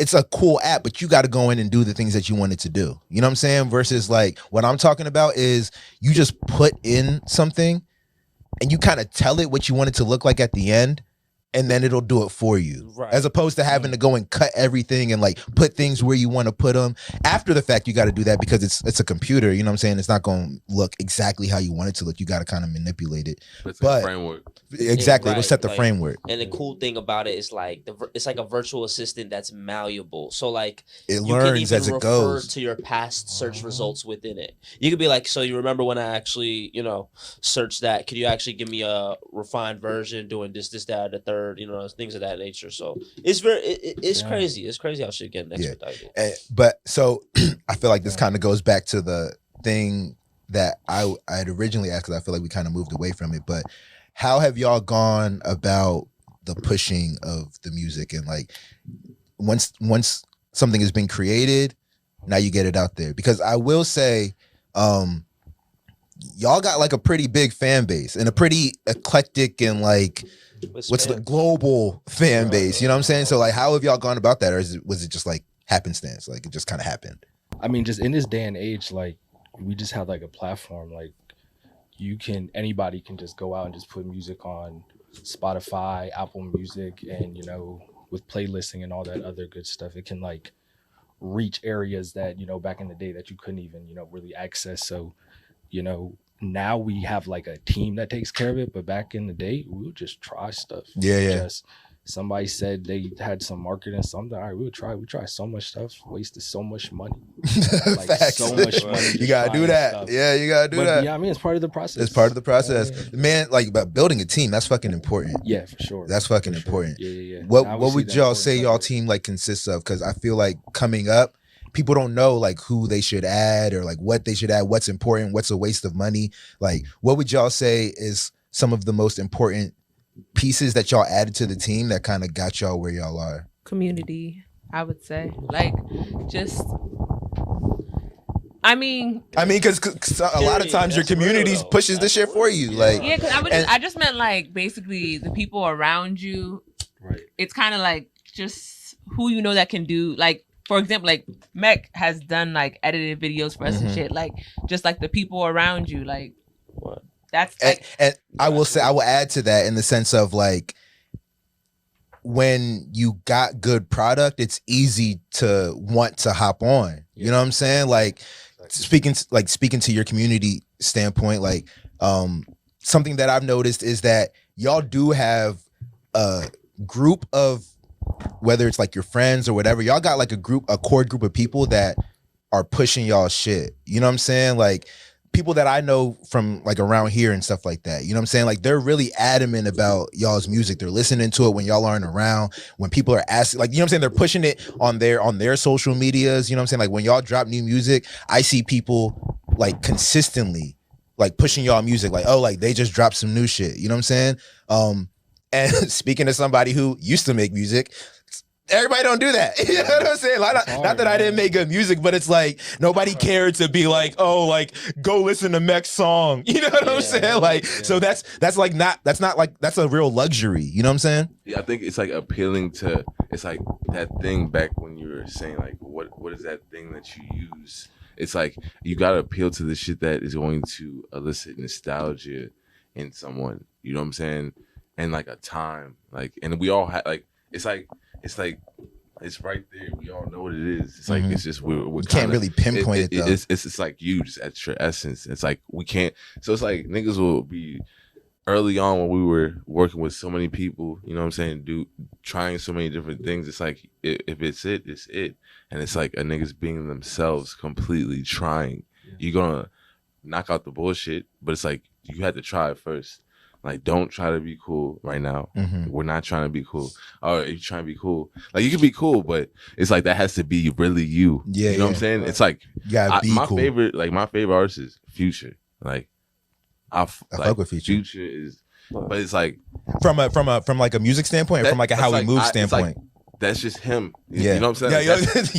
it's a cool app, but you got to go in and do the things that you want it to do. You know what I'm saying? Versus like what I'm talking about is you just put in something and you kind of tell it what you want it to look like at the end. and then it'll do it for you. Right. As opposed to having to go and cut everything and like put things where you want to put them. After the fact, you got to do that because it's a computer, you know what I'm saying? It's not going to look exactly how you want it to look. You got to kind of manipulate it. It's But- a framework. Exactly. Right, It'll set the like- framework. And the cool thing about it is like it's like a virtual assistant that's malleable. So like It you can learns even as it refer goes. to your past search results within it. You could be like, so you remember when I actually, searched that? Could you actually give me a refined version doing this, that, the third, things of that nature? So it's it's Yeah. crazy. It's crazy how shit getting expedited. But so I feel like this kind of goes back to the thing that I had originally asked, because I feel like we kind of moved away from it. But how have y'all gone about the pushing of the music, and like once something has been created, now you get it out there? Because I will say, y'all got like a pretty big fan base and a pretty eclectic and like what's the global fan base, you know what I'm saying? So like, how have y'all gone about that, or was it just like happenstance, like it just kind of happened? I mean, just in this day and age, like we just have like a platform, like anybody can just go out and just put music on Spotify, Apple Music, and with playlisting and all that other good stuff, it can like reach areas that back in the day that you couldn't even really access. So now we have like a team that takes care of it, but back in the day we would just try stuff. Just somebody said they had some marketing something, all right, we try so much stuff, wasted so much money. Like Facts. so much money. You gotta do that stuff. Yeah, you gotta do But that. yeah, I mean, it's part of the process. It's part of the process. Yeah. Man, like, but building a team, that's fucking important. Yeah, for sure. That's fucking For sure. important. Yeah. Now What we see would the y'all importance say of y'all it. team like consists of? Because I feel like coming up, people don't know like who they should add or like what they should add, what's important, what's a waste of money. Like, what would y'all say is some of the most important pieces that y'all added to the team that kind of got y'all where y'all are? Community, I would say. Like, just, I mean, because a lot of times your That's real, community though. pushes the That's shit for real. you. Yeah. Like, yeah, because I just meant like basically the people around you. Right. It's kind of like just who you know that can do, like, for example, like Mech has done like edited videos for us and shit. Like, just like the people around you, like, What? that's like, and I will say, I will add to that in the sense of like, when you got good product, it's easy to want to hop on. You know what I'm saying? Like, speaking to your community standpoint, like, something that I've noticed is that y'all do have a group of, whether it's like your friends or whatever, y'all got like a core group of people that are pushing y'all shit. You know what I'm saying? Like, people that I know from like around here and stuff like that. You know what I'm saying? Like, they're really adamant about y'all's music. They're listening to it when y'all aren't around, when people are asking, like, you know what I'm saying? They're pushing it on their social medias. You know what I'm saying? Like, when y'all drop new music, I see people like consistently like pushing y'all music, like, oh, like they just dropped some new shit. You know what I'm saying? And speaking to somebody who used to make music, everybody don't do that. You know what I'm saying? Like, not that I didn't make good music, but it's like nobody cared to be like, oh, like go listen to Mech's song. You know what I'm saying? Like, so that's a real luxury. You know what I'm saying? Yeah, I think it's like appealing to, it's like that thing back when you were saying like, what is that thing that you use? It's like you gotta appeal to the shit that is going to elicit nostalgia in someone. You know what I'm saying? And like a time, like, and we all have like, it's like it's right there. We all know what it is. It's like, it's just we're Can't really pinpoint it though. It's like you just at your essence. It's like we can't. So it's like niggas will be early on when we were working with so many people. You know what I'm saying? Trying so many different things. It's like if it's it. And it's like a niggas being themselves, completely trying. You're gonna knock out the bullshit, but it's like you had to try it first. Like, don't try to be cool right now. We're not trying to be cool. Or if you're trying to be cool, like, you can be cool, but it's like that has to be really you. Yeah, you know what I'm saying? It's like you gotta be my cool. favorite artist is Future. Like, I fuck with Future. Future is, but it's like From like a music standpoint, or from like a how we move standpoint. That's just him. Yeah. You know what I'm saying? Yeah,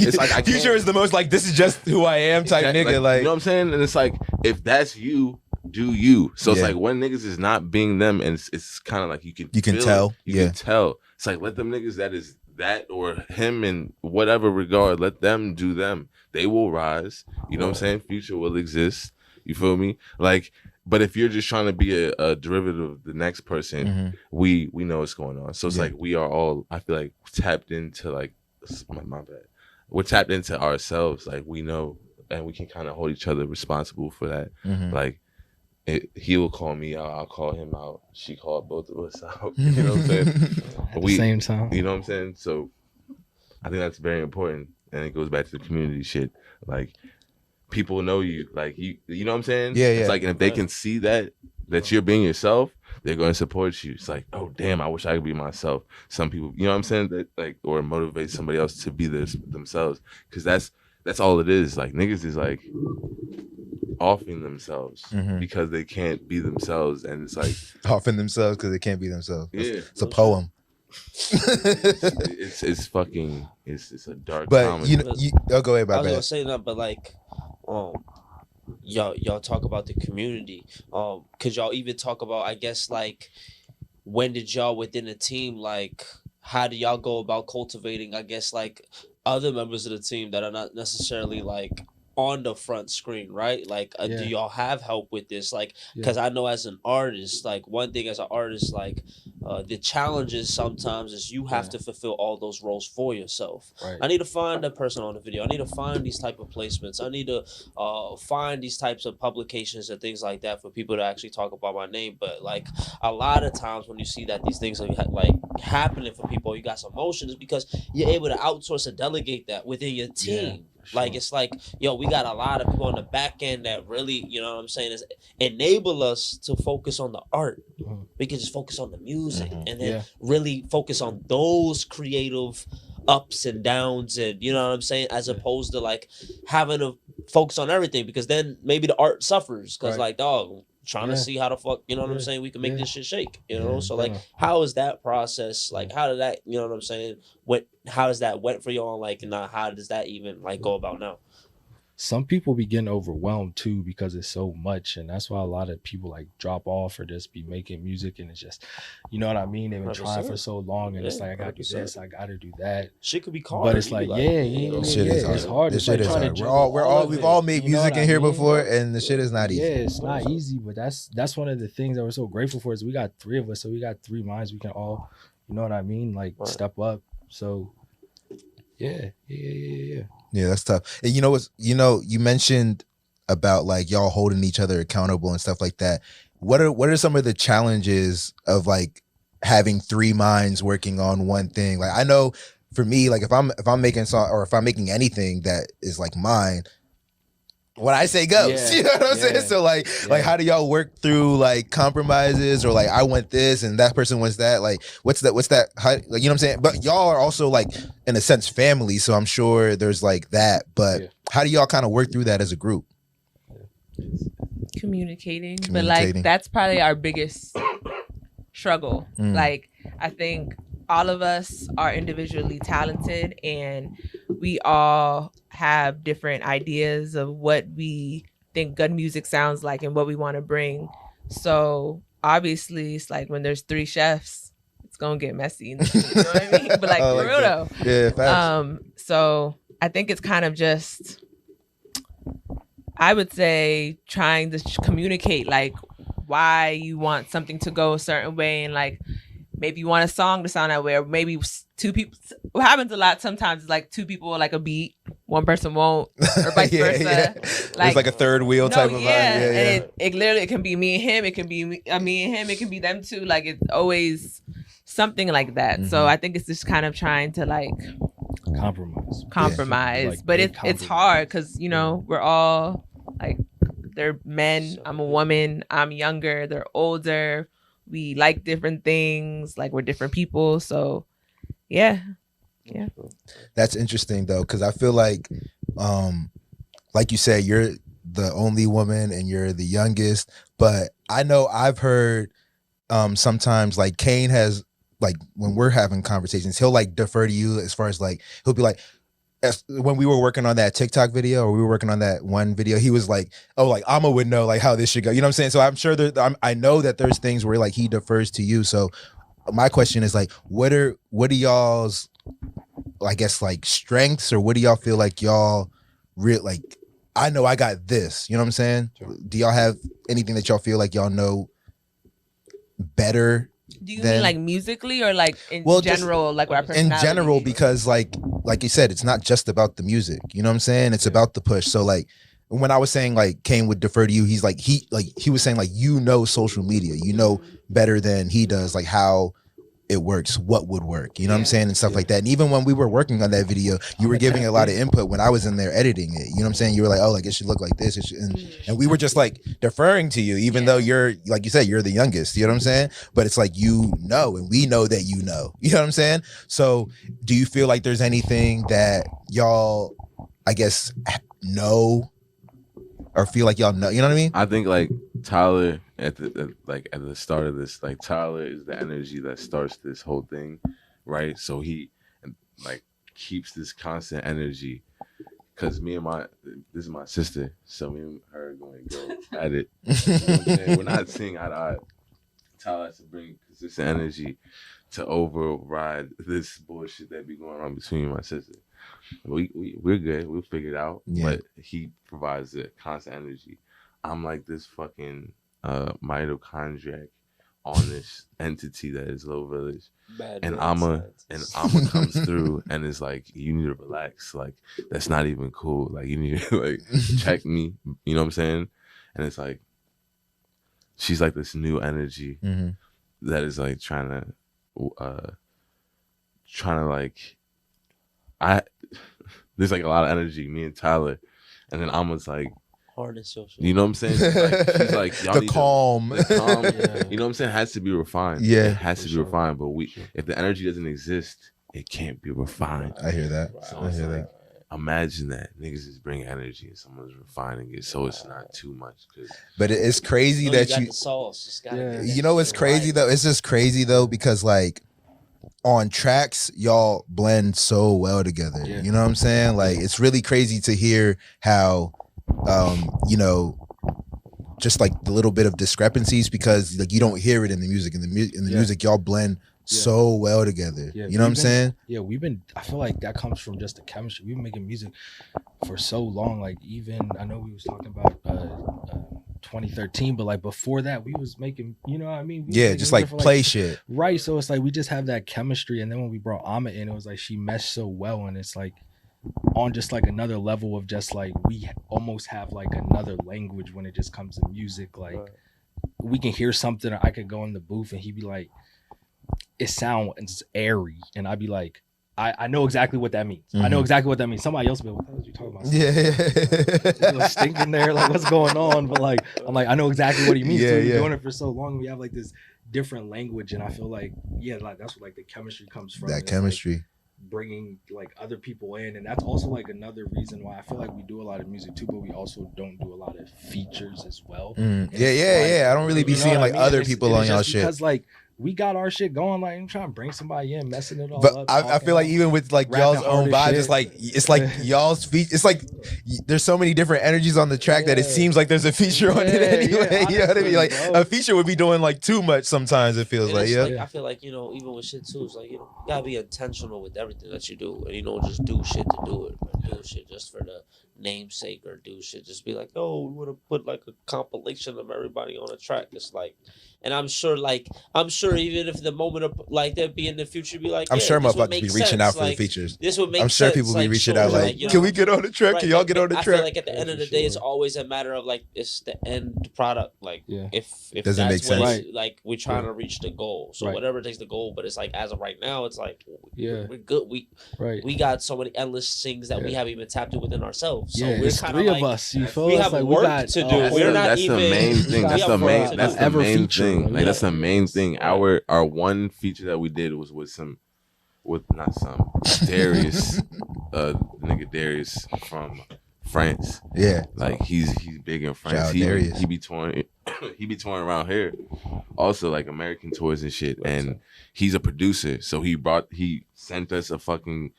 It's like I can't- Future is the most like, this is just who I am type nigga. Like, you know what I'm saying? And it's like, if that's you, do you. So it's Yeah. like when niggas is not being them, and it's kind of like you can can feel tell. it. You Yeah. can tell. It's like, let them niggas that is that or him in whatever regard, let them do them. They will rise. You know what I'm saying? Future will exist. You feel me? Like, But if you're just trying to be a derivative of the next person, we know what's going on. So it's like we are all, I feel like, tapped into like my bad. We're tapped into ourselves. Like we know, and we can kind of hold each other responsible for that. Like he will call me out, I'll call him out. She called both of us out. You know what I'm saying? At the same time. You know what I'm saying? So I think that's very important, and it goes back to the community shit. Like people know you, like you know what I'm saying? Yeah, It's yeah. like, and if they can see that you're being yourself, they're going to support you. It's like, oh damn, I wish I could be myself. Some people, you know what I'm saying, that like, or motivate somebody else to be themselves, because that's all it is. Like niggas is like offing themselves because they can't be themselves, and it's like Offing themselves because they can't be themselves. Yeah. It's a poem. it's fucking it's a dark But comedy. go ahead, I my was bad. gonna say that, but like, y'all talk about the community. Could y'all even talk about, I guess, like, when did y'all within the team, like, how do y'all go about cultivating, I guess, like, other members of the team that are not necessarily like on the front screen, right? Like, do y'all have help with this? Like, because I know as an artist, like, one thing as an artist, like, the challenges sometimes is you have to fulfill all those roles for yourself. Right. I need to find a person on the video. I need to find these type of placements. I need to find these types of publications and things like that for people to actually talk about my name. But like a lot of times when you see that these things are like happening for people, you got some motion, is because you're able to outsource and delegate that within your team. Sure. Like, it's like, yo, we got a lot of people on the back end that really, you know what I'm saying, is enable us to focus on the art. We can just focus on the music and then really focus on those creative ups and downs, and you know what I'm saying, as opposed to like having to focus on everything, because then maybe the art suffers, because like, dog, trying to see how the fuck, you know what I'm saying, we can make this shit shake, you know? So like, how is that process, like, how did that, you know what I'm saying, how does that went for y'all, like, and how does that even like go about now? Some people be getting overwhelmed too because it's so much, and that's why a lot of people like drop off or just be making music, and it's just, you know what I mean, they've been trying for so long, and it's like, I gotta do this, I gotta do that. Shit could be hard, but it's like, it's hard. This It's shit like is trying hard. to We've all made music in here before, and the shit is not easy. Yeah, it's not easy, but that's one of the things that we're so grateful for, is we got three of us, so we got three minds. We can all, you know what I mean, like step up. So yeah. Yeah, that's tough. And you mentioned about like y'all holding each other accountable and stuff like that. What are some of the challenges of like having three minds working on one thing? Like, I know for me, like if I'm making a song, or if I'm making anything that is like mine, what I say goes. You know what I'm saying? So like how do y'all work through like compromises, or like I want this and that person wants that? Like what's that how, like, you know what I'm saying? But y'all are also like in a sense family, so I'm sure there's like that. But how do y'all kind of work through that as a group? Communicating. But like that's probably our biggest struggle. Like, I think all of us are individually talented, and we all have different ideas of what we think good music sounds like and what we want to bring. So obviously it's like when there's three chefs, it's gonna get messy, you know what I mean? But like, for real though. Yeah, facts. So I think it's kind of just, I would say, trying to communicate like why you want something to go a certain way, and like maybe you want a song to sound that way, or maybe two people. What happens a lot sometimes is like two people will like a beat, one person won't, or vice versa. Yeah. There's like a third wheel type of vibe. And it literally, it can be me and him, it can be me and him, it can be them too. Like, it's always something like that. So I think it's just kind of trying to like compromise. Like, but it's hard because, you know, we're all like, they're men, I'm a woman, I'm younger, they're older, we like different things, like we're different people. So yeah. That's interesting though, because I feel like you said, you're the only woman and you're the youngest, but I know I've heard sometimes like Kane has, like when we're having conversations, he'll like defer to you as far as like, he'll be like, when we were working on that TikTok video, or we were working on that one video, he was like, oh, like Amma would know like how this should go, you know what I'm saying? So I'm sure I know that there's things where like he defers to you. So my question is like, what are y'all's, I guess, like strengths, or what do y'all feel like y'all like I know I got this. You know what I'm saying? Sure. Do y'all have anything that y'all feel like y'all know better? Do you Then- mean like musically or like in Well, just general, like our In personality? general, because like you said, it's not just about the music. You know what I'm saying? It's about the push. So like when I was saying like Kane would defer to you, he's like he was saying like social media, you know better than he does, like how it works, what would work, you know what I'm saying, and stuff like that. And even when we were working on that video, you were giving a lot of input when I was in there editing it. You know what I'm saying? You were like, oh, like it should look like this, and we were just like deferring to you, even though you're, like you said, you're the youngest. You know what I'm saying? But it's like and we know that you know. You know what I'm saying? So, do you feel like there's anything that y'all, I guess, know or feel like y'all know? You know what I mean? I think like Tyler at the start of this, like Tyler is the energy that starts this whole thing, right? So he like keeps this constant energy. Cause this is my sister, so me and her are going to go at it. You know what I'm saying? We're not seeing eye to eye. Tyler has to bring consistent energy to override this bullshit that be going on between me and my sister. We're good. We'll figure it out. Yeah. But he provides the constant energy. I'm like this fucking mitochondriac on this entity that is Low Village. And Amma comes through and is like, you need to relax. Like, that's not even cool. Like, you need to like check me. You know what I'm saying? And it's like, she's like this new energy that is like trying to like, there's like a lot of energy, me and Tyler. And then Amma's like, harness your shit. you know what I'm saying? She's like y'all the need calm. The calm, Yeah. you know what I'm saying? Has to be refined. Yeah. It has to be sure. refined. But if the energy doesn't exist, it can't be refined. I hear that. So I it's hear like, that. imagine that niggas is bringing energy and someone's refining it, so it's not too much. But it's crazy that got you the sauce. Just gotta Yeah. get you know what's shit crazy right. though? It's just crazy though because like on tracks y'all blend so well together. Yeah. You know what I'm saying? Like it's really crazy to hear how you know, just like the little bit of discrepancies because like you don't hear it in the music. In the music y'all blend so well together. Yeah, you know what I'm saying? Yeah, I feel like that comes from just the chemistry. We've been making music for so long. Like even I know we was talking about 2013, but like before that we was making, you know what I mean? We was Yeah, making just music like for, play shit. Right. So it's like we just have that chemistry. And then when we brought Amma in, it was like she meshed so well, and it's like on just like another level of just like we almost have like another language when it just comes to music. Like we can hear something, or I could go in the booth and he'd be like, it sounds airy, and I'd be like, I know exactly what that means. I know exactly what that means. Somebody else will be like, what the hell are you talking about? Yeah. Like stinking there, like what's going on? But like I'm like, I know exactly what he means. Yeah, We've been yeah. doing it for so long. We have like this different language, and I feel like like that's what like the chemistry comes from. That It's, chemistry. like, bringing like other people in, and that's also like another reason why I feel like we do a lot of music too, but we also don't do a lot of features as well. And Yeah, it's yeah, like, yeah. I don't really be you know seeing what I like mean? other And people it's on y'all just shit. because like we got our shit going. Like I'm trying to bring somebody in, messing it all But up. I feel like even with like rapping y'all's own hard vibes, as shit. it's like y'all's feet. It's like there's so many different energies on the track that it Yeah. seems like there's a feature on it Yeah, anyway. yeah, You know what I mean? Like honestly, bro. a feature would be doing like too much sometimes. It feels And like it's yeah. I feel like, you know, even with shit too, it's like, you know, you gotta be intentional with everything that you do. And you know, just do shit to do it. Or do shit just for the namesake, or do shit just be like, oh, we wanna put like a compilation of everybody on a track. It's like, and I'm sure even if the moment of like that be in the future, be like, I'm yeah, sure this would motherfuckers be make reaching sense. out for Like, the features. This would make I'm sure sense. people be Like, reaching sure, out like, you can know, we get on the track? right, Can y'all like, get on the I track? feel like at the end of the day, sure. it's always a matter of like it's the end product. Like Yeah. if Doesn't that's make what sense. it's, like we're trying to reach the goal. So Right. whatever takes the goal, but it's like as of right now, it's like Yeah. we're good. Right. We got so many endless things that we haven't even tapped in within ourselves. So yeah, we're it's kind three of of like, us. You feel we us? have Like, work got to a do. whole- We're not that's even. the main thing. we That's have the work main. to That's do. the Ever main feature. thing. Like Yeah. that's the main thing. Yeah. Our one feature that we did was with Darius, nigga Darius from France. Yeah. Like he's big in France. Shout out He Darius. be touring. He be touring around here, also like American tours and shit. And he's a producer, so he sent us a fucking,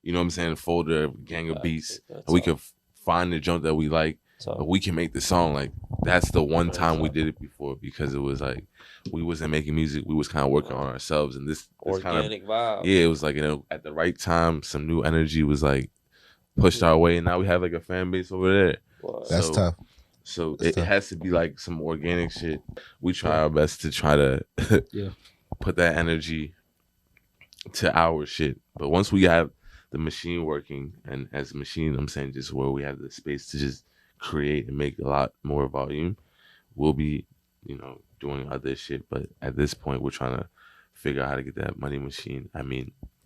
you know what I'm saying, folder of gang of beats, and we could find the jump that we like. So We can make the song. Like that's the one time we did it before, because it was like we wasn't making music, we was kind of working on ourselves, and this kind of, organic vibe. yeah, it was like, you know, at the right time some new energy was like pushed our way, and now we have like a fan base over there. That's tough. So That's it tough. has to be like some organic shit. We try our best to try to Yeah. put that energy to our shit. But once we have the machine working, and as a machine, I'm saying just where we have the space to just create and make a lot more volume, we'll be, doing other shit. But at this point, we're trying to figure out how to get that money machine,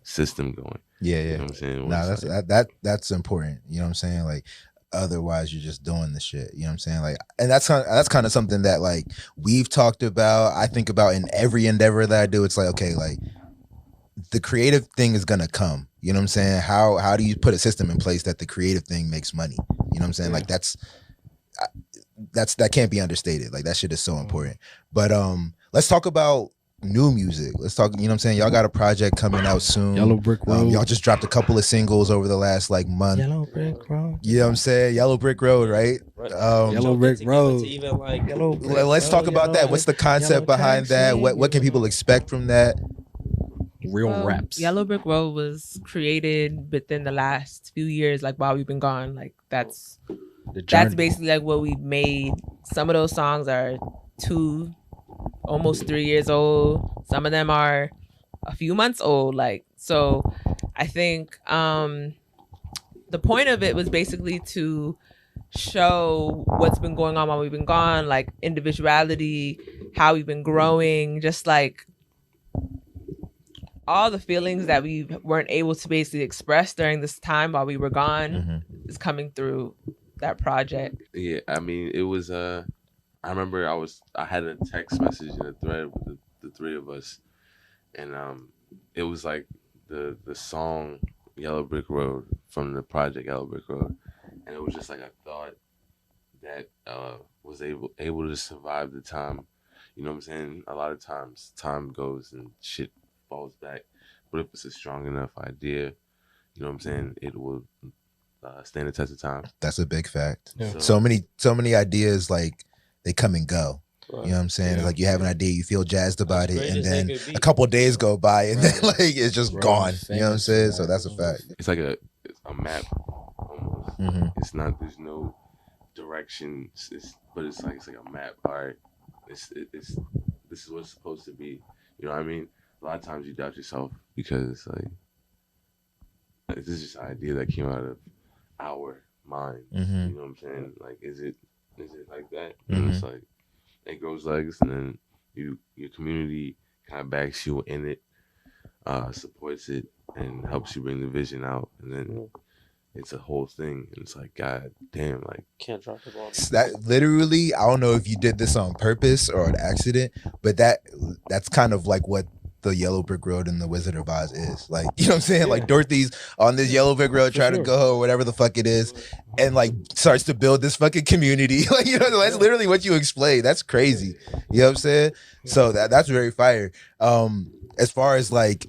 system going. Yeah, You yeah. know what I'm saying? Nah, Where that's it's like, that's important. You know what I'm saying? Like, otherwise you're just doing the shit. You know what I'm saying? Like, and that's kind of something that like we've talked about. I think about in every endeavor that I do. It's like, okay, like the creative thing is gonna come. You know what I'm saying? How do you put a system in place that the creative thing makes money? You know what I'm saying? Yeah. Like that can't be understated. Like that shit is so important. But let's talk about new music. Let's talk, you know what I'm saying? Y'all got a project coming out soon. Yellow Brick Road. Y'all just dropped a couple of singles over the last like month. Yellow Brick Road. You know what I'm saying? Yellow Brick Road, right? Yellow Brick Road. Even like Yellow Brick Let's talk Road, about yellow that. What's the concept yellow behind that? taxi, What can people expect from that? Real raps. Yellow Brick Road was created within the last few years, like while we've been gone. Like that's The journey. basically like what we made. Some of those songs are 2, almost 3 years old. Some of them are a few months old. Like, so I think the point of it was basically to show what's been going on while we've been gone, like individuality, how we've been growing, just like all the feelings that we weren't able to basically express during this time while we were gone is coming through that project. Yeah, it was I remember I had a text message in a thread with the three of us, and it was like the song Yellow Brick Road from the project Yellow Brick Road, and it was just like a thought that was able to survive the time. You know what I'm saying? A lot of times time goes and shit falls back, but if it's a strong enough idea, you know what I'm saying, it will stand the test of time. That's a big fact. Yeah. So many ideas, like they come and go. Right. You know what I'm saying? Yeah. Like you have an idea, you feel jazzed about As it, great and as they then could be. a couple of days go by, and then like it's just Right. gone. You know what I'm Famous saying? for So that. that's a fact. It's like a map almost. Mm-hmm. It's not. There's no direction. But it's like a map. All right. It's this is what it's supposed to be. You know what I mean? A lot of times you doubt yourself because like this is just an idea that came out of our mind. Mm-hmm. You know what I'm saying? Like, is it like that? Mhm. And it's like it grows legs, and then your community kind of backs you in it, supports it, and helps you bring the vision out, and then it's a whole thing. And it's like, God damn, like Can't drop the ball. That literally, I don't know if you did this on purpose or an accident, but that's kind of like what the Yellow Brick Road and the Wizard of Oz is. Like, you know what I'm saying? Like Dorothy's on this Yellow Brick Road For trying sure. to go or whatever the fuck it is, and like starts to build this fucking community. Like, you know, that's literally what you explained. That's crazy. You know what I'm saying? So that's very fire. As far as like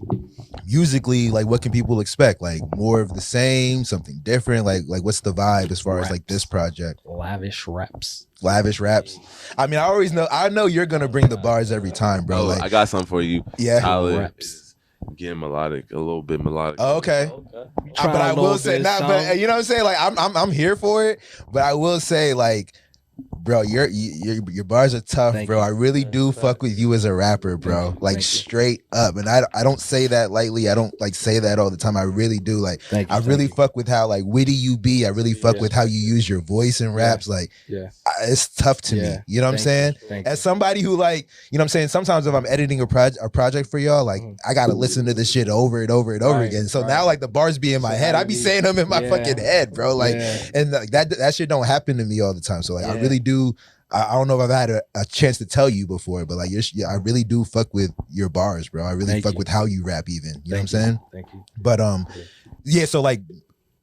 musically, like what can people expect? Like more of the same, something different? Like what's the vibe as far as like this project? Lavish raps. Lavish raps. I mean, I know you're gonna bring the bars every time, bro. oh, Like, I got something for you. yeah. Tyler Raps. is getting melodic, a little bit melodic. Oh, okay. Okay. But I will say, but you know what I'm saying? Like, I'm here for it. But I will say, like, bro, your bars are tough, Thank bro. you. I really do fuck with you as a rapper, bro. Thank you. Like Thank you. straight up. And I don't say that lightly. I don't like say that all the time. I really do. Like, Thank you. I really thank you. fuck with how like witty you be. I really fuck Yeah. with how you use your voice in raps. Like, Yeah. it's tough to me. Yeah. You know what I'm Thank saying? you. Thank As you. somebody who like, you know what I'm saying, sometimes if I'm editing a project for y'all, like I gotta listen to this shit over and over and over Right, again. So right. now like the bars be in my So head. now I be you- saying them in my yeah. fucking head, bro. Like, Yeah. and like, that shit don't happen to me all the time. So like I Yeah. really do. I don't know if I've had a chance to tell you before, but like I really do fuck with your bars, bro. I really Thank fuck you. with how you rap, even. You know what I'm Thank you. saying? Thank you. But yeah. So like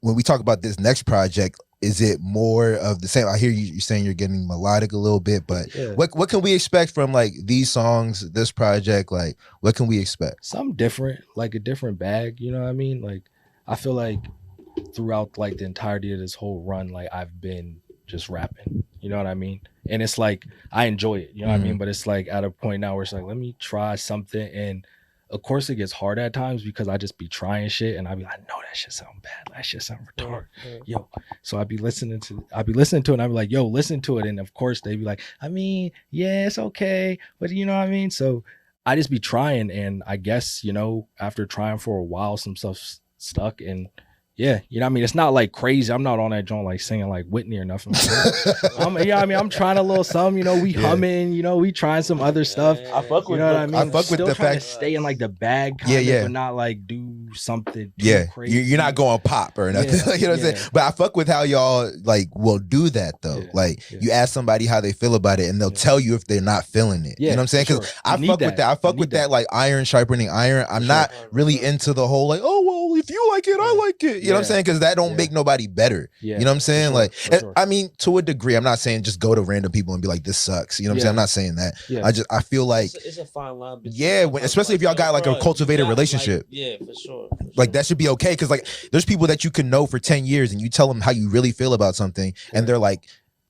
when we talk about this next project, is it more of the same? I hear you saying you're getting melodic a little bit, but Yeah. what can we expect from like these songs, this project? Like, what can we expect? Something different, like a different bag, you know what I mean? Like I feel like throughout like the entirety of this whole run, like I've been just rapping, you know what I mean? And it's like I enjoy it, you know what I mean? But it's like at a point now where it's like, let me try something and of course it gets hard at times because I just be trying shit and I be like, no, that shit sound bad. That shit sound retarded. Yo. So I'd be listening to it and I'd be like, yo, listen to it. And of course they'd be like, I mean, yeah, it's okay. But you know what I mean? So I just be trying. And I guess, you know, after trying for a while, some stuff stuck and yeah, you know what I mean? It's not like crazy. I'm not on that joint like singing like Whitney or nothing. I'm trying a little something, you know, we humming, you know, we trying some other stuff. I fuck with you know what I mean? I fuck with Still the trying fact to stay in like the bag kind of, but not like do something too crazy. You're not going pop or nothing. You know what I'm saying? But I fuck with how y'all like will do that though. You ask somebody how they feel about it and they'll tell you if they're not feeling it. You know what I'm saying? Because I fuck with that. I fuck with that like iron sharpening iron. I'm not really into the whole like, oh well, if you like it, I like it. You know what I'm saying? Because that don't make nobody better. You know what I'm saying? I mean, to a degree, I'm not saying just go to random people and be like, this sucks. You know what I'm saying? I'm not saying that. I feel like it's a fine line. Especially if y'all got like a cultivated relationship. For sure. Like that should be okay. Because like there's people that you can know for 10 years and you tell them how you really feel about something and they're like,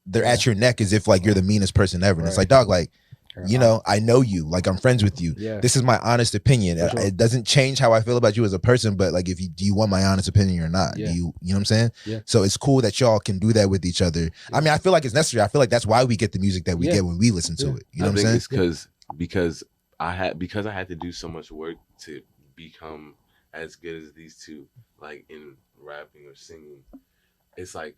they're at your neck as if like you're the meanest person ever. And it's like, dog, like, you know, I know you, like I'm friends with you. This is my honest opinion. It doesn't change how I feel about you as a person, but like, do you want my honest opinion or not? Do you know what I'm saying? So it's cool that y'all can do that with each other. I mean, I feel like it's necessary. I feel like that's why we get the music that we get when we listen to it. You know what I'm saying? It's because I had to do so much work to become as good as these two, like in rapping or singing. It's like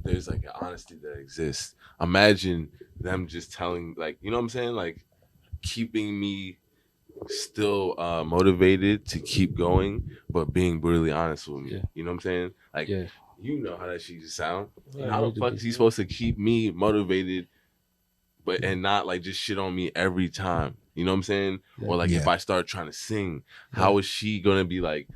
there's like an honesty that exists. Imagine them just telling, like, you know what I'm saying, like keeping me still motivated to keep going, but being brutally honest with me. You know what I'm saying? Like, you know how that shit just sound. How the fuck is he supposed to keep me motivated, but and not like just shit on me every time? You know what I'm saying? Or like if I start trying to sing, how is she gonna be like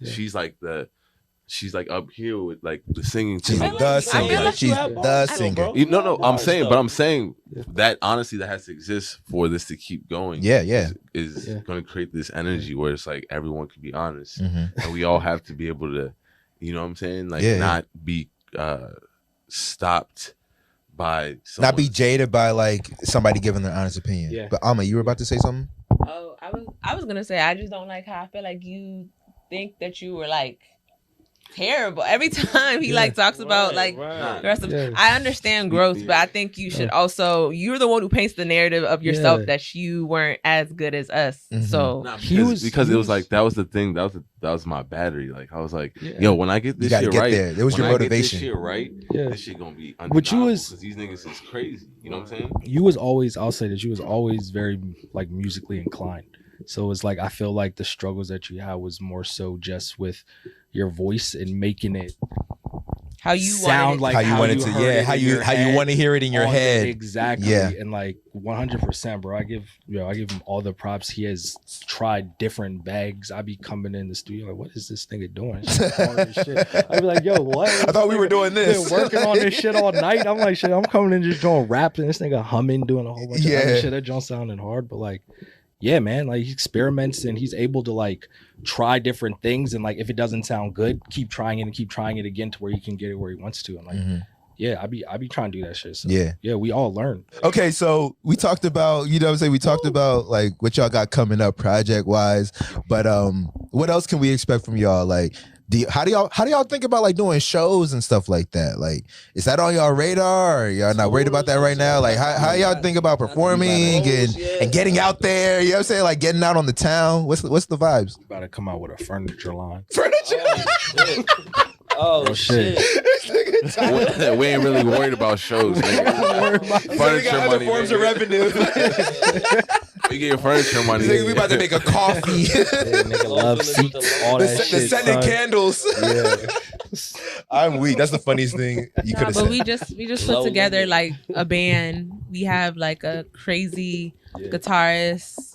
she's like up here with like the singing team. She's the singer. She's the singer. No, I'm saying that honestly that has to exist for this to keep going. Is going to create this energy where it's like everyone can be honest, and we all have to be able to, you know what I'm saying, like not be stopped by someone. Not be jaded by like somebody giving their honest opinion. But Alma, you were about to say something? Oh, I was gonna say I just don't like how I feel like you think that you were like terrible every time he like talks about like the rest of I understand growth, but I think you should also, you're the one who paints the narrative of yourself that you weren't as good as us. So because it was like that was the thing, that was my battery. Like I was like, yo, when I get this shit right, there was your motivation. This shit gonna be undeniable because these niggas is crazy. You know what I'm saying? You was always, I'll say that you was always very like musically inclined. So it's like I feel like the struggles that you had was more so just with your voice and making it how you sound like how you wanted to, how you want to hear it in your head. Exactly. And like 100%, bro. I give him all the props. He has tried different bags. I be coming in the studio like, what is this nigga doing? I be like, yo, what? I thought we were doing this. Been working on this shit all night. I'm like, shit, I'm coming in just doing raps and this nigga humming, doing a whole bunch of other shit. That don't sounding hard, but like, yeah, man, like he experiments and he's able to like try different things, and like if it doesn't sound good, keep trying it and keep trying it again to where he can get it where he wants to. And like I be trying to do that shit. So we all learn. Okay, so we talked about, you know what I'm saying, we talked about like what y'all got coming up project wise, but what else can we expect from y'all? Like how do y'all think about like doing shows and stuff like that? Like, is that on y'all radar, or y'all not worried about that right now? Like, how y'all think about performing and getting out there? You know what I'm saying? Like getting out on the town. What's the vibes? We about to come out with a furniture line. Oh shit! We ain't really worried about shows. Furniture money. Forms of revenue. We get furniture money. We about to make a coffee. Nigga love seats, all that shit. The scented candles. I'm weak. That's the funniest thing you could have said. But we just put together like a band. We have like a crazy guitarist.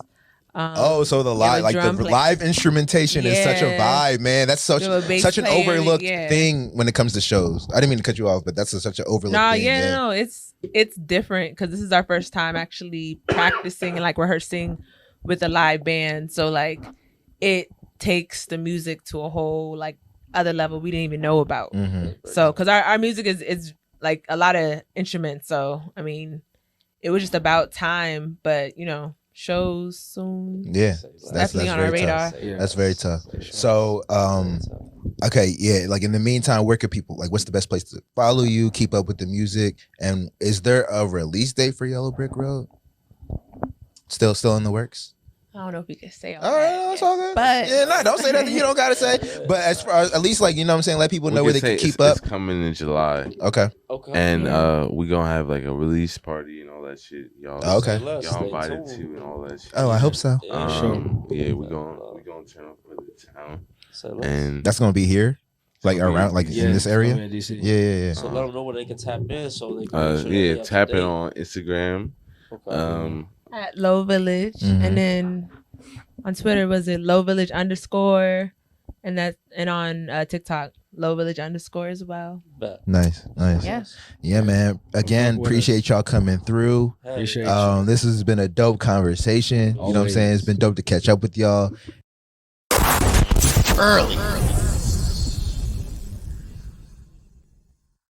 So the live, like the live instrumentation is such a vibe, man. That's such an overlooked thing when it comes to shows. I didn't mean to cut you off, but that's such an overlooked thing. No, it's different because this is our first time actually practicing and like rehearsing with a live band. So like it takes the music to a whole like other level we didn't even know about. So because our music is like a lot of instruments. So I mean, it was just about time, but you know, shows soon. Yeah, that's Definitely on our very radar. tough. Yeah. That's very tough. So, okay, yeah. Like in the meantime, where can people like? What's the best place to follow you? Keep up with the music, and is there a release date for Yellow Brick Road? Still in the works. I don't know if we can say all All right, that. that's all good. But Yeah, no, don't say that. You don't gotta say. But as far as at least like you know what I'm saying, let people know where they can keep up. It's coming in July. Okay. Okay. And Yeah. we gonna have like a release party and all that shit. Y'all, Okay. y'all invited to and all that shit. Oh, I hope so. Yeah, we gonna turn up for the town, So and That's gonna be here, like around, like Yeah, in this it's area. coming in DC. Yeah. So let them know where they can tap in. So they can make sure that yeah, they up tap to it date. on Instagram. Okay. at Low Village, Mhm. and then on Twitter was it Low Village _, and on TikTok Low Village _ as well. Bet. Nice. Yeah, man. Again, Fuck with appreciate y'all coming through. Hey. Appreciate you. This has been a dope conversation. You know what I'm saying? It's been dope to catch up with y'all. Early.